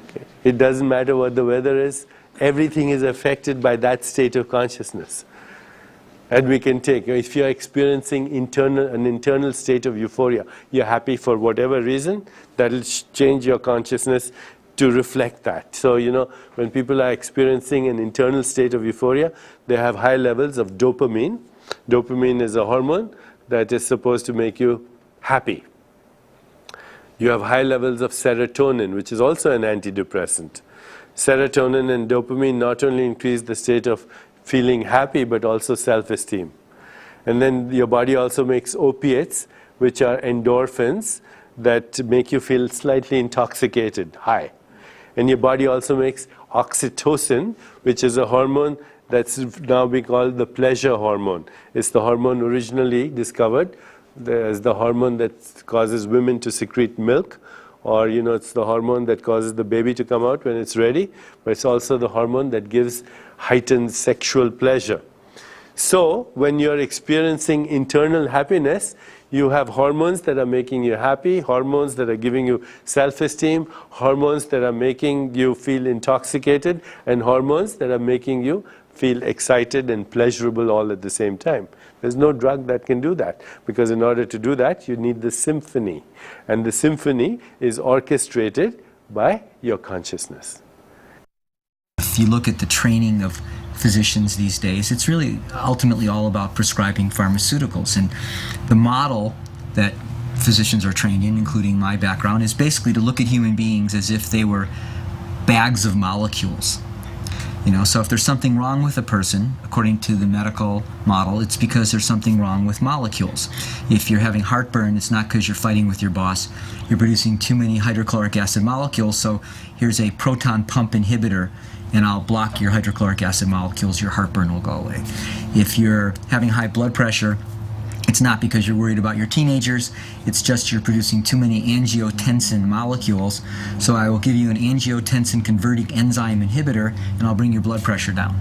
okay. It doesn't matter what the weather is. Everything is affected by that state of consciousness. And we can take, if you're experiencing an internal state of euphoria, you're happy for whatever reason, that'll change your consciousness to reflect that. So, you know, when people are experiencing an internal state of euphoria, they have high levels of dopamine. Dopamine is a hormone that is supposed to make you happy. You have high levels of serotonin, which is also an antidepressant. Serotonin and dopamine not only increase the state of feeling happy, but also self-esteem. And then your body also makes opiates, which are endorphins that make you feel slightly intoxicated, high. And your body also makes oxytocin, which is a hormone that's now we call the pleasure hormone. It's the hormone originally discovered as the hormone that causes women to secrete milk, or you know, it's the hormone that causes the baby to come out when it's ready, but it's also the hormone that gives heightened sexual pleasure. So when you're experiencing internal happiness, you have hormones that are making you happy, hormones that are giving you self-esteem, hormones that are making you feel intoxicated, and hormones that are making you feel excited and pleasurable all at the same time. There's no drug that can do that, because in order to do that, you need the symphony. And the symphony is orchestrated by your consciousness. If you look at the training of physicians these days, it's really ultimately all about prescribing pharmaceuticals. And the model that physicians are trained in, including my background, is basically to look at human beings as if they were bags of molecules. You know, so if there's something wrong with a person, according to the medical model, it's because there's something wrong with molecules. If you're having heartburn, it's not because you're fighting with your boss. You're producing too many hydrochloric acid molecules, so here's a proton pump inhibitor, and I'll block your hydrochloric acid molecules, your heartburn will go away. If you're having high blood pressure, it's not because you're worried about your teenagers, it's just you're producing too many angiotensin molecules, so I will give you an angiotensin converting enzyme inhibitor and I'll bring your blood pressure down.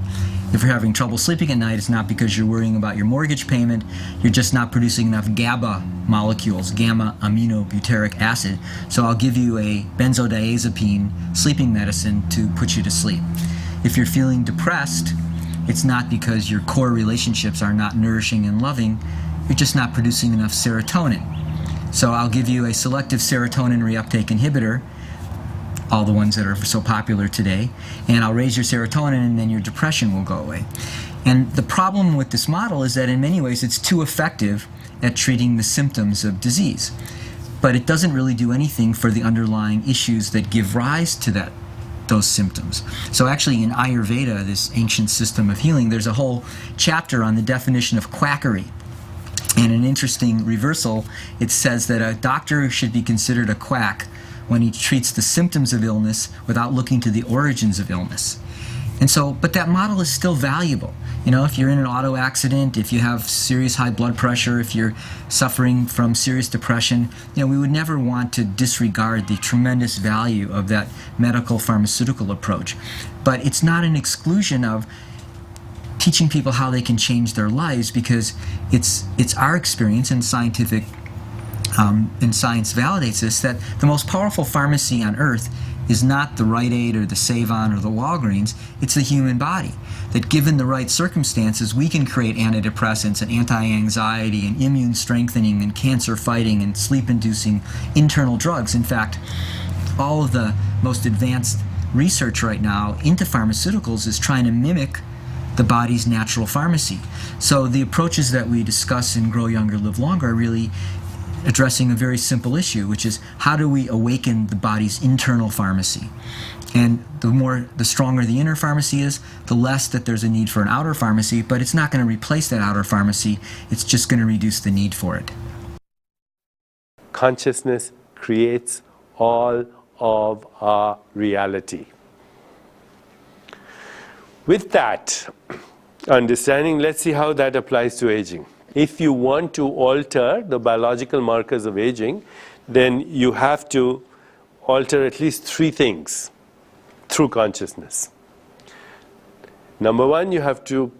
If you're having trouble sleeping at night, it's not because you're worrying about your mortgage payment, you're just not producing enough GABA molecules, gamma aminobutyric acid, so I'll give you a benzodiazepine sleeping medicine to put you to sleep. If you're feeling depressed, it's not because your core relationships are not nourishing and loving, you're just not producing enough serotonin. So I'll give you a selective serotonin reuptake inhibitor, all the ones that are so popular today, and I'll raise your serotonin and then your depression will go away. And the problem with this model is that in many ways it's too effective at treating the symptoms of disease. But it doesn't really do anything for the underlying issues that give rise to those symptoms. So actually in Ayurveda, this ancient system of healing, there's a whole chapter on the definition of quackery. And an interesting reversal, it says that a doctor should be considered a quack when he treats the symptoms of illness without looking to the origins of illness. And so, but that model is still valuable. You know, if you're in an auto accident, if you have serious high blood pressure, if you're suffering from serious depression, you know, we would never want to disregard the tremendous value of that medical pharmaceutical approach. But it's not an exclusion of teaching people how they can change their lives, because it's our experience, and scientific and science validates this, that the most powerful pharmacy on earth is not the Rite Aid or the Save-On or the Walgreens, it's the human body. That given the right circumstances, we can create antidepressants and anti-anxiety and immune strengthening and cancer fighting and sleep-inducing internal drugs. In fact, all of the most advanced research right now into pharmaceuticals is trying to mimic the body's natural pharmacy. So the approaches that we discuss in Grow Younger, Live Longer are really addressing a very simple issue, which is how do we awaken the body's internal pharmacy? And the stronger the inner pharmacy is, the less that there's a need for an outer pharmacy, but it's not going to replace that outer pharmacy, it's just going to reduce the need for it. Consciousness creates all of our reality. With that understanding, let's see how that applies to aging. If you want to alter the biological markers of aging, then you have to alter at least 3 things through consciousness. Number 1, you have to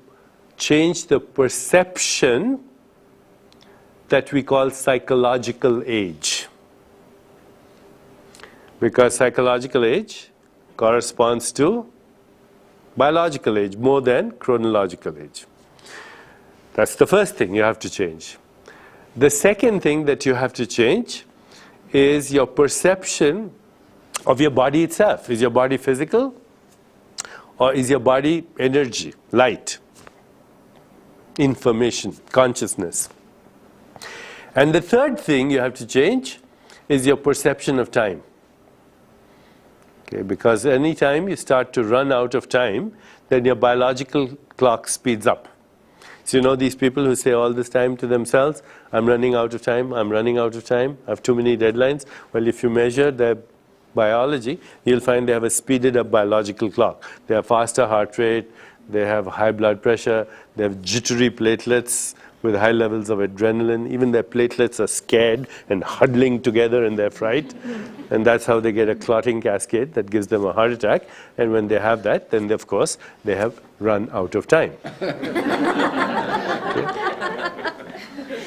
change the perception that we call psychological age. Because psychological age corresponds to biological age more than chronological age. That's the first thing you have to change. The second thing that you have to change is your perception of your body itself. Is your body physical? Or is your body energy, light, information, consciousness? And the third thing you have to change is your perception of time. Okay, because any time you start to run out of time, then your biological clock speeds up. So you know these people who say all this time to themselves, I'm running out of time, I'm running out of time, I have too many deadlines. Well, if you measure their biology, you'll find they have a speeded up biological clock. They have faster heart rate, they have high blood pressure, they have jittery platelets with high levels of adrenaline. Even their platelets are scared and huddling together in their fright. And that's how they get a clotting cascade that gives them a heart attack. And when they have that, then of course they have run out of time. Okay.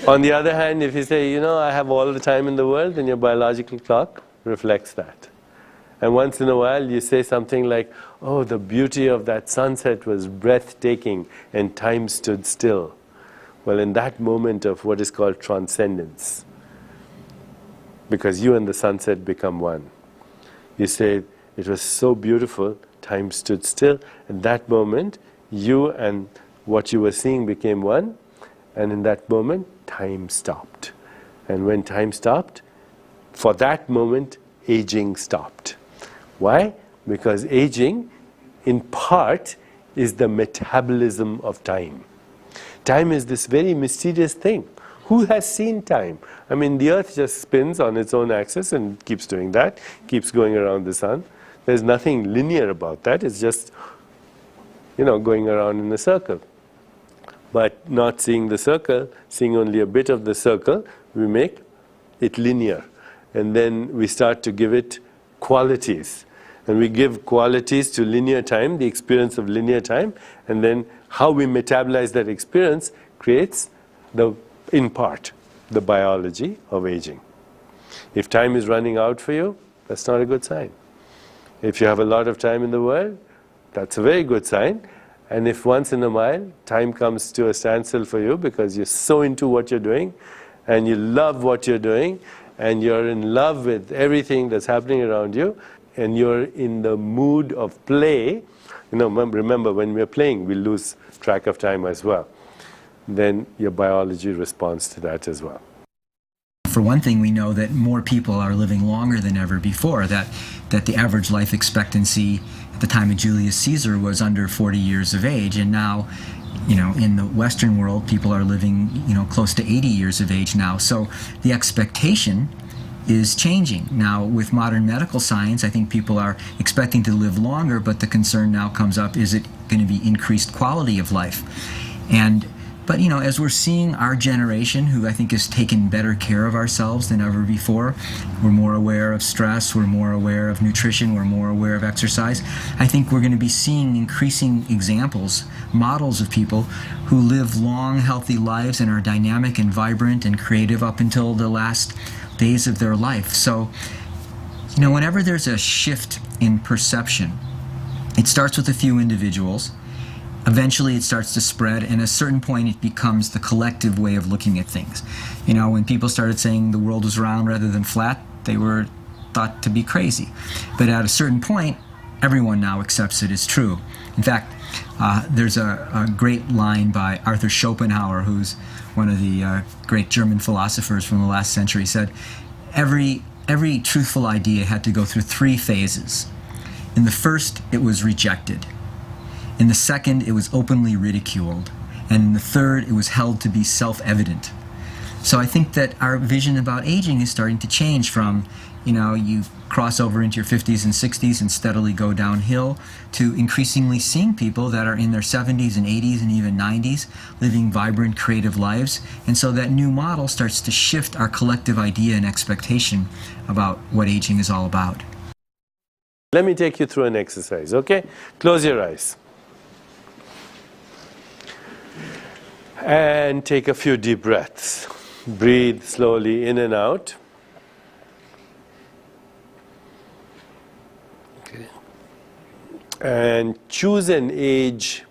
On the other hand, if you say, you know, I have all the time in the world, then your biological clock reflects that. And once in a while you say something like, oh, the beauty of that sunset was breathtaking and time stood still. Well, in that moment of what is called transcendence, because you and the sunset become one, you say, it was so beautiful, time stood still. In that moment, you and what you were seeing became one, and in that moment, time stopped. And when time stopped, for that moment, aging stopped. Why? Because aging, in part, is the metabolism of time. Time is this very mysterious thing. Who has seen time? I mean, the earth just spins on its own axis and keeps doing that, keeps going around the sun. There's nothing linear about that. It's just, you know, going around in a circle. But not seeing the circle, seeing only a bit of the circle, we make it linear. And then we start to give it qualities. And we give qualities to linear time, the experience of linear time, and then how we metabolize that experience creates, in part, the biology of aging. If time is running out for you, that's not a good sign. If you have a lot of time in the world, that's a very good sign. And if once in a while time comes to a standstill for you because you're so into what you're doing and you love what you're doing and you're in love with everything that's happening around you, and you're in the mood of play, remember when we're playing, we lose track of time as well. Then your biology responds to that as well. For one thing, we know that more people are living longer than ever before, that the average life expectancy at the time of Julius Caesar was under 40 years of age, and now, in the Western world, people are living, close to 80 years of age now. So the expectation is changing. Now, with modern medical science, I think people are expecting to live longer, but the concern now comes up, is it going to be increased quality of life? But as we're seeing our generation, who I think has taken better care of ourselves than ever before, we're more aware of stress, we're more aware of nutrition, we're more aware of exercise. I think we're going to be seeing increasing examples, models of people who live long, healthy lives and are dynamic and vibrant and creative up until the last days of their life. So, whenever there's a shift in perception, it starts with a few individuals. Eventually it starts to spread, and at a certain point it becomes the collective way of looking at things. When people started saying the world was round rather than flat, they were thought to be crazy. But at a certain point, everyone now accepts it as true. In fact, there's a great line by Arthur Schopenhauer, who's one of the great German philosophers from the last century. Said, every truthful idea had to go through 3 phases. In the first, it was rejected. In the second, it was openly ridiculed. And in the third, it was held to be self-evident. So I think that our vision about aging is starting to change from, you cross over into your 50s and 60s and steadily go downhill, to increasingly seeing people that are in their 70s and 80s and even 90s living vibrant, creative lives. And so that new model starts to shift our collective idea and expectation about what aging is all about. Let me take you through an exercise, okay? Close your eyes. And take a few deep breaths. Breathe slowly in and out. Okay. And choose an age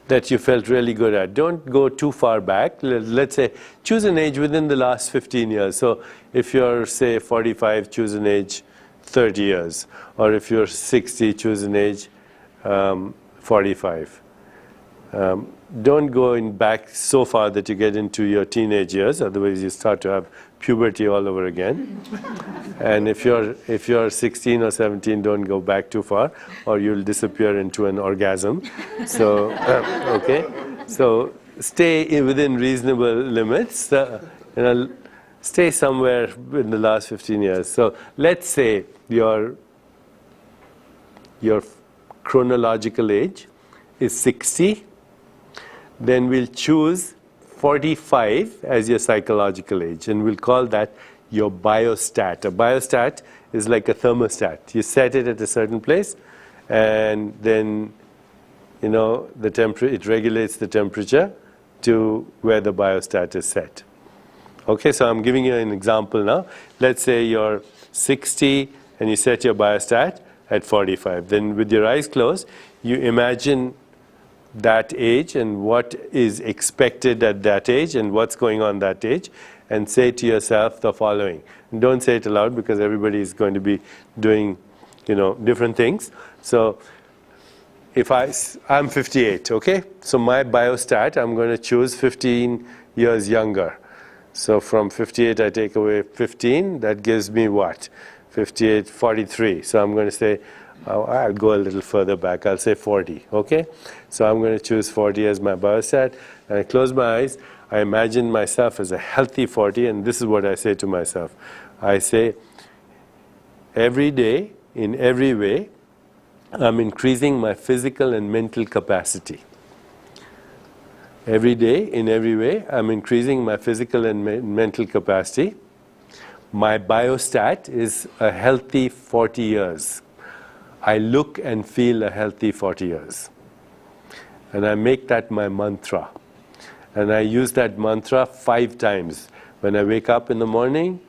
that you felt really good at. Don't go too far back. Let's say choose an age within the last 15 years. So if you're, say, 45, choose an age 30 years. Or if you're 60, choose an age 45. Don't go back so far that you get into your teenage years, otherwise you start to have puberty all over again. And if you're 16 or 17, don't go back too far, or you'll disappear into an orgasm. So, okay. So stay within reasonable limits. Stay somewhere in the last 15 years. So let's say your chronological age is 60. Then we'll choose 45 as your psychological age, and we'll call that your biostat. A biostat is like a thermostat. You set it at a certain place, and then it regulates the temperature to where the biostat is set. Okay, so I'm giving you an example now. Let's say you're 60 and you set your biostat at 45. Then with your eyes closed, you imagine that age and what is expected at that age and what's going on that age, and say to yourself the following. And don't say it aloud because everybody is going to be doing different things. So if I'm 58, okay? So my biostat, I'm going to choose 15 years younger. So from 58 I take away 15, that gives me what? 58, 43. So I'm going to say, I'll go a little further back. I'll say 40, okay? So I'm going to choose 40 as my biostat. And I close my eyes. I imagine myself as a healthy 40, and this is what I say to myself. I say, every day, in every way, I'm increasing my physical and mental capacity. Every day, in every way, I'm increasing my physical and mental capacity. My biostat is a healthy 40 years. I look and feel a healthy 40 years. And I make that my mantra. And I use that mantra 5 times. When I wake up in the morning,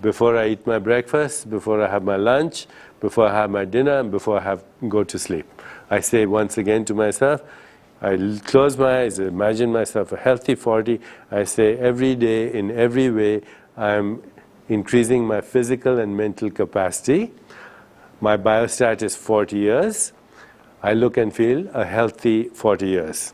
before I eat my breakfast, before I have my lunch, before I have my dinner, and before I go to sleep. I say once again to myself, I close my eyes, imagine myself a healthy 40. I say every day, in every way, I'm increasing my physical and mental capacity. My biostat is 40 years. I look and feel a healthy 40 years.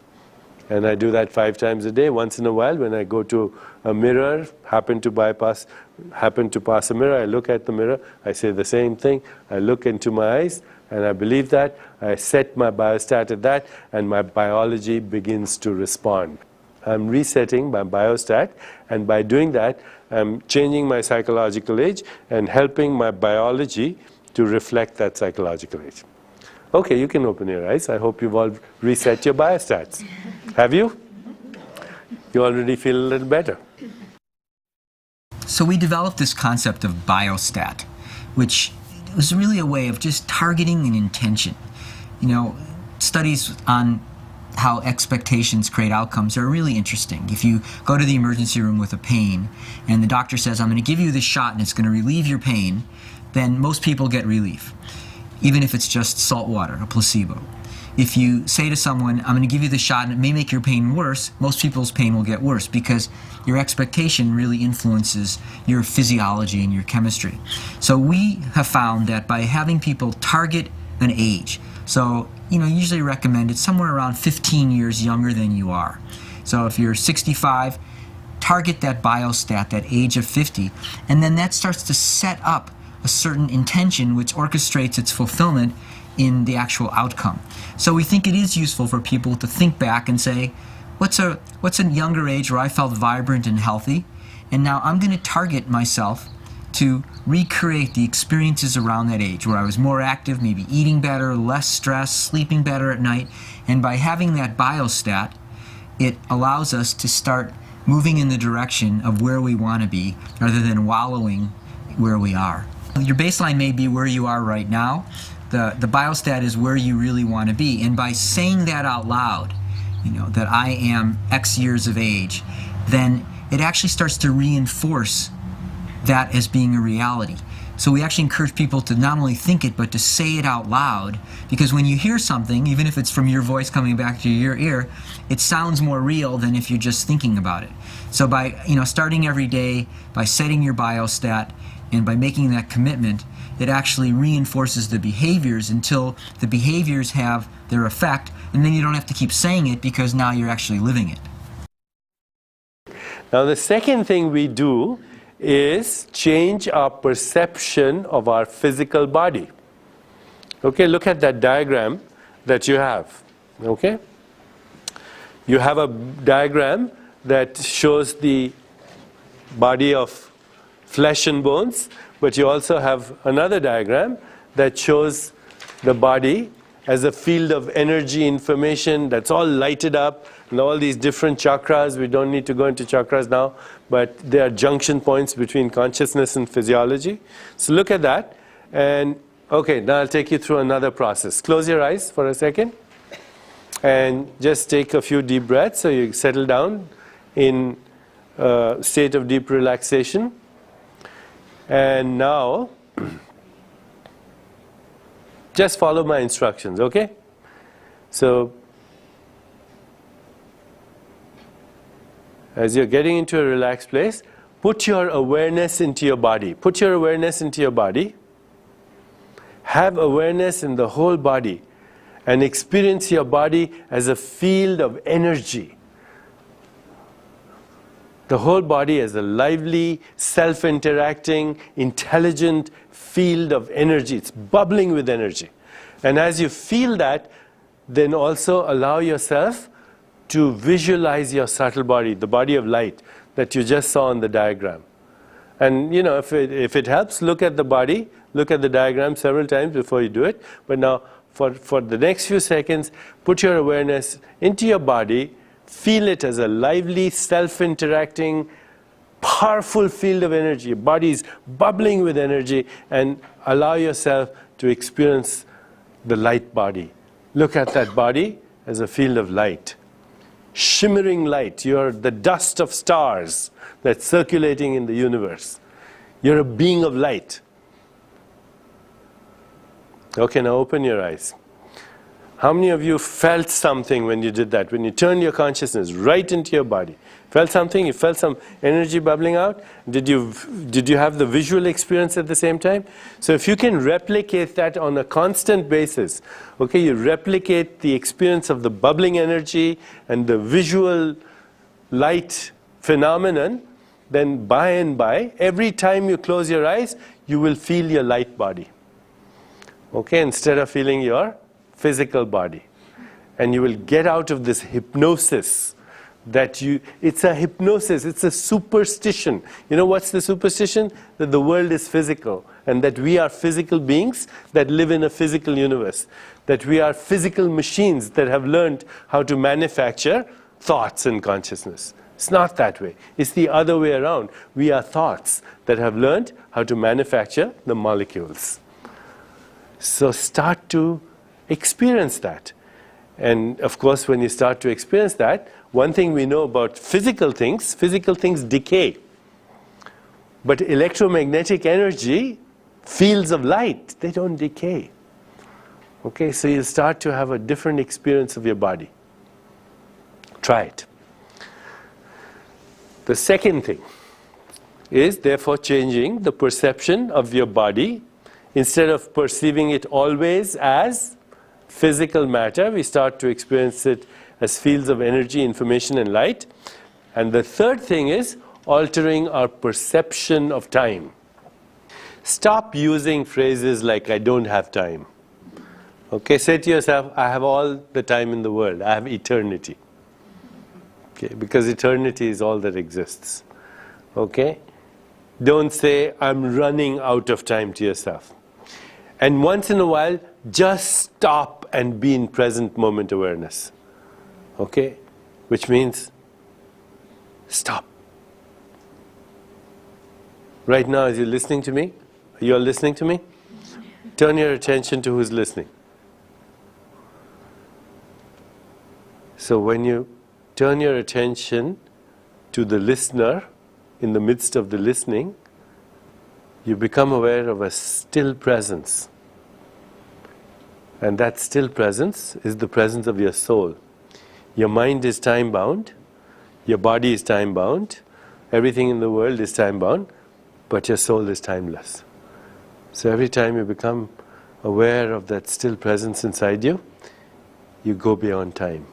And I do that 5 times a day. Once in a while, when I go to a mirror, happen to pass a mirror, I look at the mirror, I say the same thing. I look into my eyes, and I believe that. I set my biostat at that, and my biology begins to respond. I'm resetting my biostat, and by doing that, I'm changing my psychological age and helping my biology to reflect that psychological age. Okay, you can open your eyes. I hope you've all reset your biostats. Have you? You already feel a little better. So we developed this concept of biostat, which was really a way of just targeting an intention. You know, studies on how expectations create outcomes are really interesting. If you go to the emergency room with a pain and the doctor says, I'm going to give you this shot and it's going to relieve your pain, then most people get relief, even if it's just salt water, a placebo. If you say to someone, I'm going to give you the shot and it may make your pain worse, most people's pain will get worse because your expectation really influences your physiology and your chemistry. So we have found that by having people target an age, so usually recommend it's somewhere around 15 years younger than you are. So if you're 65, target that biostat, that age of 50, and then that starts to set up a certain intention which orchestrates its fulfillment in the actual outcome. So we think it is useful for people to think back and say, what's a younger age where I felt vibrant and healthy, and now I'm going to target myself to recreate the experiences around that age where I was more active, maybe eating better, less stress, sleeping better at night. And by having that biostat, it allows us to start moving in the direction of where we want to be rather than wallowing where we are. Your baseline may be where you are right now. The biostat is where you really want to be. And by saying that out loud, that I am X years of age, then it actually starts to reinforce that as being a reality. So we actually encourage people to not only think it, but to say it out loud, because when you hear something, even if it's from your voice coming back to your ear, it sounds more real than if you're just thinking about it. So by starting every day, by setting your biostat, and by making that commitment, it actually reinforces the behaviors until the behaviors have their effect, and then you don't have to keep saying it because now you're actually living it. Now the second thing we do is change our perception of our physical body. Okay, look at that diagram that you have. Okay? You have a diagram that shows the body of flesh and bones, but you also have another diagram that shows the body as a field of energy, information that's all lighted up, and all these different chakras. We don't need to go into chakras now, but they are junction points between consciousness and physiology. So look at that, and okay, now I'll take you through another process. Close your eyes for a second, and just take a few deep breaths so you settle down in a state of deep relaxation. And now, just follow my instructions, okay? So, as you're getting into a relaxed place, put your awareness into your body. Put your awareness into your body. Have awareness in the whole body. And experience your body as a field of energy. The whole body as a lively, self-interacting, intelligent field of energy. It's bubbling with energy. And as you feel that, then also allow yourself to visualize your subtle body, the body of light that you just saw on the diagram. And if it helps, look at the body, look at the diagram several times before you do it. But now, for the next few seconds, put your awareness into your body. Feel it as a lively, self-interacting, powerful field of energy. Your body is bubbling with energy, and allow yourself to experience the light body. Look at that body as a field of light. Shimmering light. You're the dust of stars that's circulating in the universe. You're a being of light. Okay, now open your eyes. How many of you felt something when you did that? When you turned your consciousness right into your body? Felt something? You felt some energy bubbling out? Did you have the visual experience at the same time? So if you can replicate that on a constant basis, okay, you replicate the experience of the bubbling energy and the visual light phenomenon, then by and by, every time you close your eyes, you will feel your light body. Okay, instead of feeling your physical body. And you will get out of this hypnosis it's a hypnosis, it's a superstition. You know what's the superstition? That the world is physical and that we are physical beings that live in a physical universe. That we are physical machines that have learned how to manufacture thoughts and consciousness. It's not that way. It's the other way around. We are thoughts that have learned how to manufacture the molecules. So start to experience that. And of course, when you start to experience that, one thing we know about physical things decay. But electromagnetic energy, fields of light, they don't decay. Okay, so you start to have a different experience of your body. Try it. The second thing is therefore changing the perception of your body. Instead of perceiving it always as physical matter, we start to experience it as fields of energy, information, and light. And the third thing is altering our perception of time. Stop using phrases like, I don't have time. Okay, say to yourself, I have all the time in the world. I have eternity. Okay, because eternity is all that exists. Okay? Don't say, I'm running out of time to yourself. And once in a while, just stop and be in present moment awareness. Okay? Which means, stop. Right now, as you're listening to me, you're listening to me, turn your attention to who's listening. So when you turn your attention to the listener in the midst of the listening, you become aware of a still presence. And that still presence is the presence of your soul. Your mind is time-bound, your body is time-bound, everything in the world is time-bound, but your soul is timeless. So every time you become aware of that still presence inside you, you go beyond time.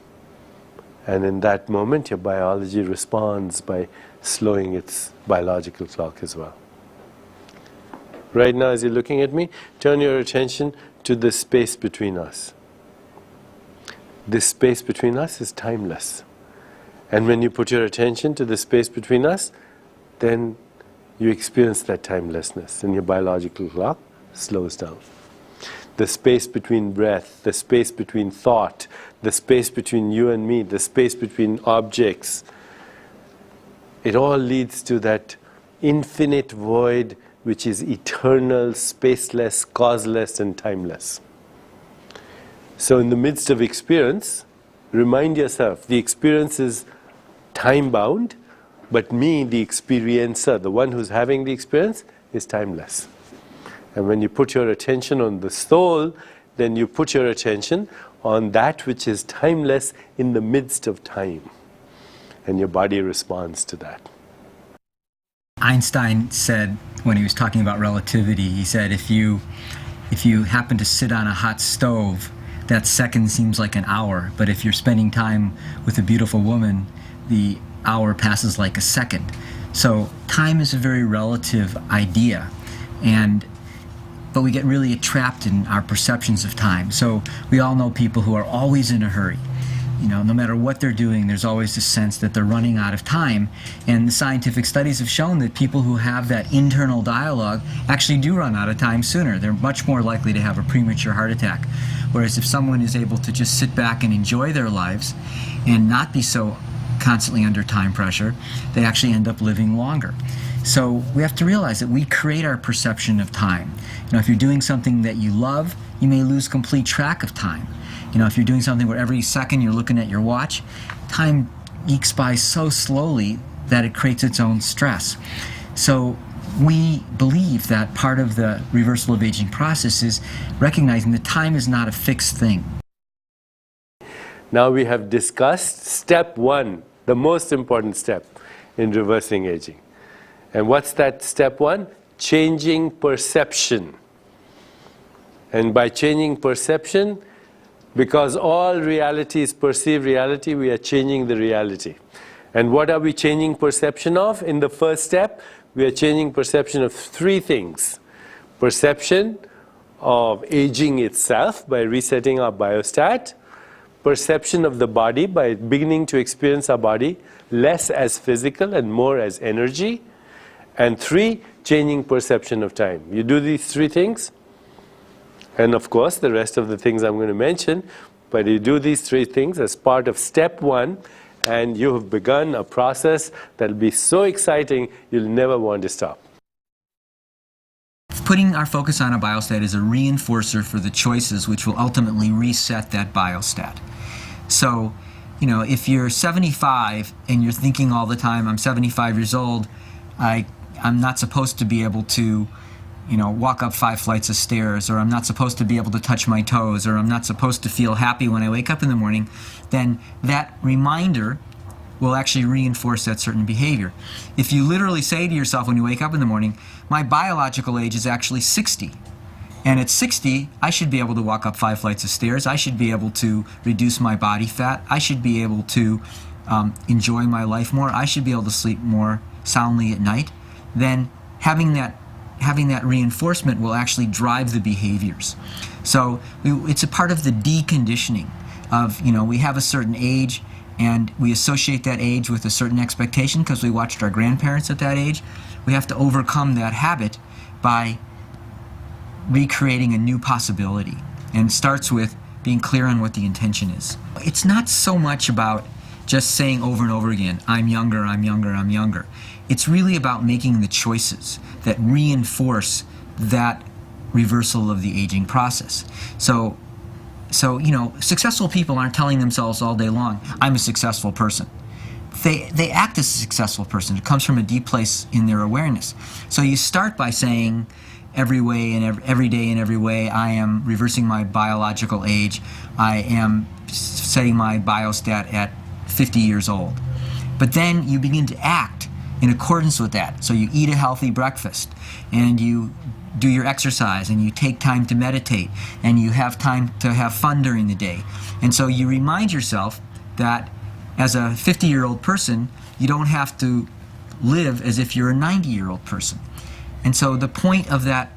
And in that moment, your biology responds by slowing its biological clock as well. Right now, as you're looking at me, turn your attention to the space between us. This space between us is timeless. And when you put your attention to the space between us, then you experience that timelessness and your biological clock slows down. The space between breath, the space between thought, the space between you and me, the space between objects, it all leads to that infinite void which is eternal, spaceless, causeless, and timeless. So in the midst of experience, remind yourself, the experience is time-bound, but me, the experiencer, the one who's having the experience, is timeless. And when you put your attention on the soul, then you put your attention on that which is timeless in the midst of time. And your body responds to that. Einstein said, when he was talking about relativity, he said, if you happen to sit on a hot stove, that second seems like an hour. But if you're spending time with a beautiful woman, the hour passes like a second. So time is a very relative idea. But we get really trapped in our perceptions of time. So we all know people who are always in a hurry. You know, no matter what they're doing, there's always this sense that they're running out of time. And the scientific studies have shown that people who have that internal dialogue actually do run out of time sooner. They're much more likely to have a premature heart attack. Whereas if someone is able to just sit back and enjoy their lives and not be so constantly under time pressure, they actually end up living longer. So we have to realize that we create our perception of time. You know, if you're doing something that you love, you may lose complete track of time. You know, if you're doing something where every second you're looking at your watch, time ekes by so slowly that it creates its own stress. So we believe that part of the reversal of aging process is recognizing that time is not a fixed thing. Now we have discussed step one, the most important step in reversing aging. And what's that step one? Changing perception. And by changing perception, because all reality is perceived reality, we are changing the reality. And what are we changing perception of? In the first step, we are changing perception of three things. Perception of aging itself by resetting our biostat. Perception of the body by beginning to experience our body less as physical and more as energy. And three, changing perception of time. You do these three things, and of course the rest of the things I'm going to mention, but you do these three things as part of step one, and you have begun a process that will be so exciting you'll never want to stop. Putting our focus on a biostat is a reinforcer for the choices which will ultimately reset that biostat. So, you know, if you're 75 and you're thinking all the time, I'm 75 years old, I'm not supposed to be able to, you know, walk up 5 flights of stairs, or I'm not supposed to be able to touch my toes, or I'm not supposed to feel happy when I wake up in the morning, then that reminder will actually reinforce that certain behavior. If you literally say to yourself when you wake up in the morning, my biological age is actually 60, and at 60, I should be able to walk up 5 flights of stairs, I should be able to reduce my body fat, I should be able to enjoy my life more, I should be able to sleep more soundly at night, then having that reinforcement will actually drive the behaviors. So it's a part of the deconditioning of, you know, we have a certain age and we associate that age with a certain expectation because we watched our grandparents at that age. We have to overcome that habit by recreating a new possibility. And it starts with being clear on what the intention is. It's not so much about just saying over and over again, I'm younger, I'm younger, I'm younger. It's really about making the choices that reinforce that reversal of the aging process. So you know, successful people aren't telling themselves all day long, I'm a successful person. They act as a successful person. It comes from a deep place in their awareness. So you start by saying, every day in every way, I am reversing my biological age. I am setting my biostat at 50 years old. But then you begin to act in accordance with that. So you eat a healthy breakfast, and you do your exercise, and you take time to meditate, and you have time to have fun during the day. And so you remind yourself that as a 50-year-old person, you don't have to live as if you're a 90-year-old person. And so the point of that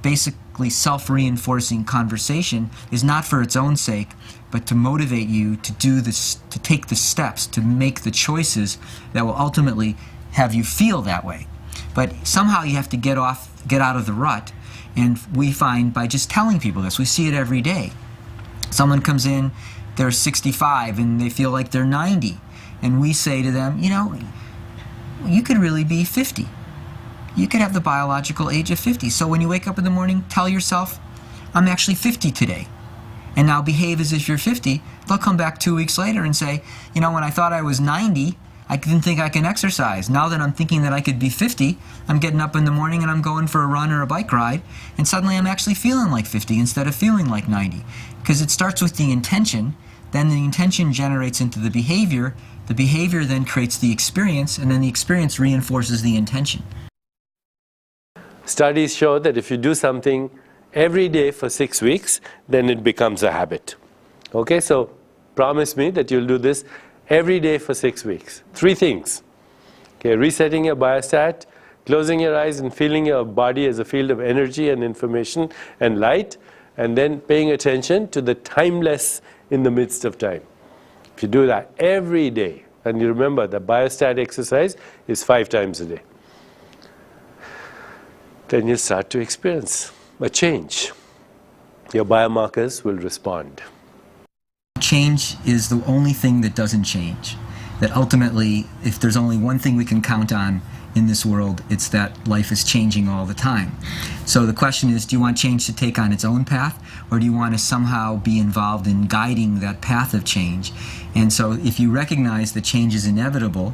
basically self-reinforcing conversation is not for its own sake, but to motivate you to do this, to take the steps, to make the choices that will ultimately have you feel that way. But somehow you have to get out of the rut, and we find by just telling people this, we see it every day. Someone comes in, they're 65 and they feel like they're 90, and we say to them, you know, you could really be 50. You could have the biological age of 50. So when you wake up in the morning, tell yourself, I'm actually 50 today. And now behave as if you're 50. They'll come back 2 weeks later and say, you know, when I thought I was 90, I didn't think I can exercise. Now that I'm thinking that I could be 50, I'm getting up in the morning and I'm going for a run or a bike ride, and suddenly I'm actually feeling like 50 instead of feeling like 90. Because it starts with the intention, then the intention generates into the behavior then creates the experience, and then the experience reinforces the intention. Studies show that if you do something every day for 6 weeks, then it becomes a habit. Okay, so promise me that you'll do this every day for 6 weeks. 3 things. Okay, resetting your biostat, closing your eyes and feeling your body as a field of energy and information and light, and then paying attention to the timeless in the midst of time. If you do that every day, and you remember the biostat exercise is 5 times a day, then you start to experience a change. Your biomarkers will respond. Change is the only thing that doesn't change. That ultimately, if there's only one thing we can count on in this world, it's that life is changing all the time. So the question is, do you want change to take on its own path, or do you want to somehow be involved in guiding that path of change? And so if you recognize that change is inevitable,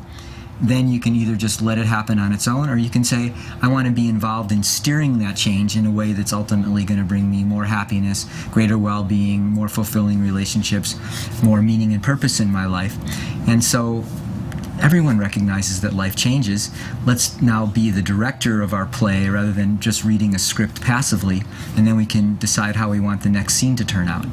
then you can either just let it happen on its own, or you can say, I want to be involved in steering that change in a way that's ultimately going to bring me more more happiness, greater well-being, more fulfilling relationships, more meaning and purpose in my life. And so everyone recognizes that life changes. Let's now be the director of our play rather than just reading a script passively, and then we can decide how we want the next scene to turn out.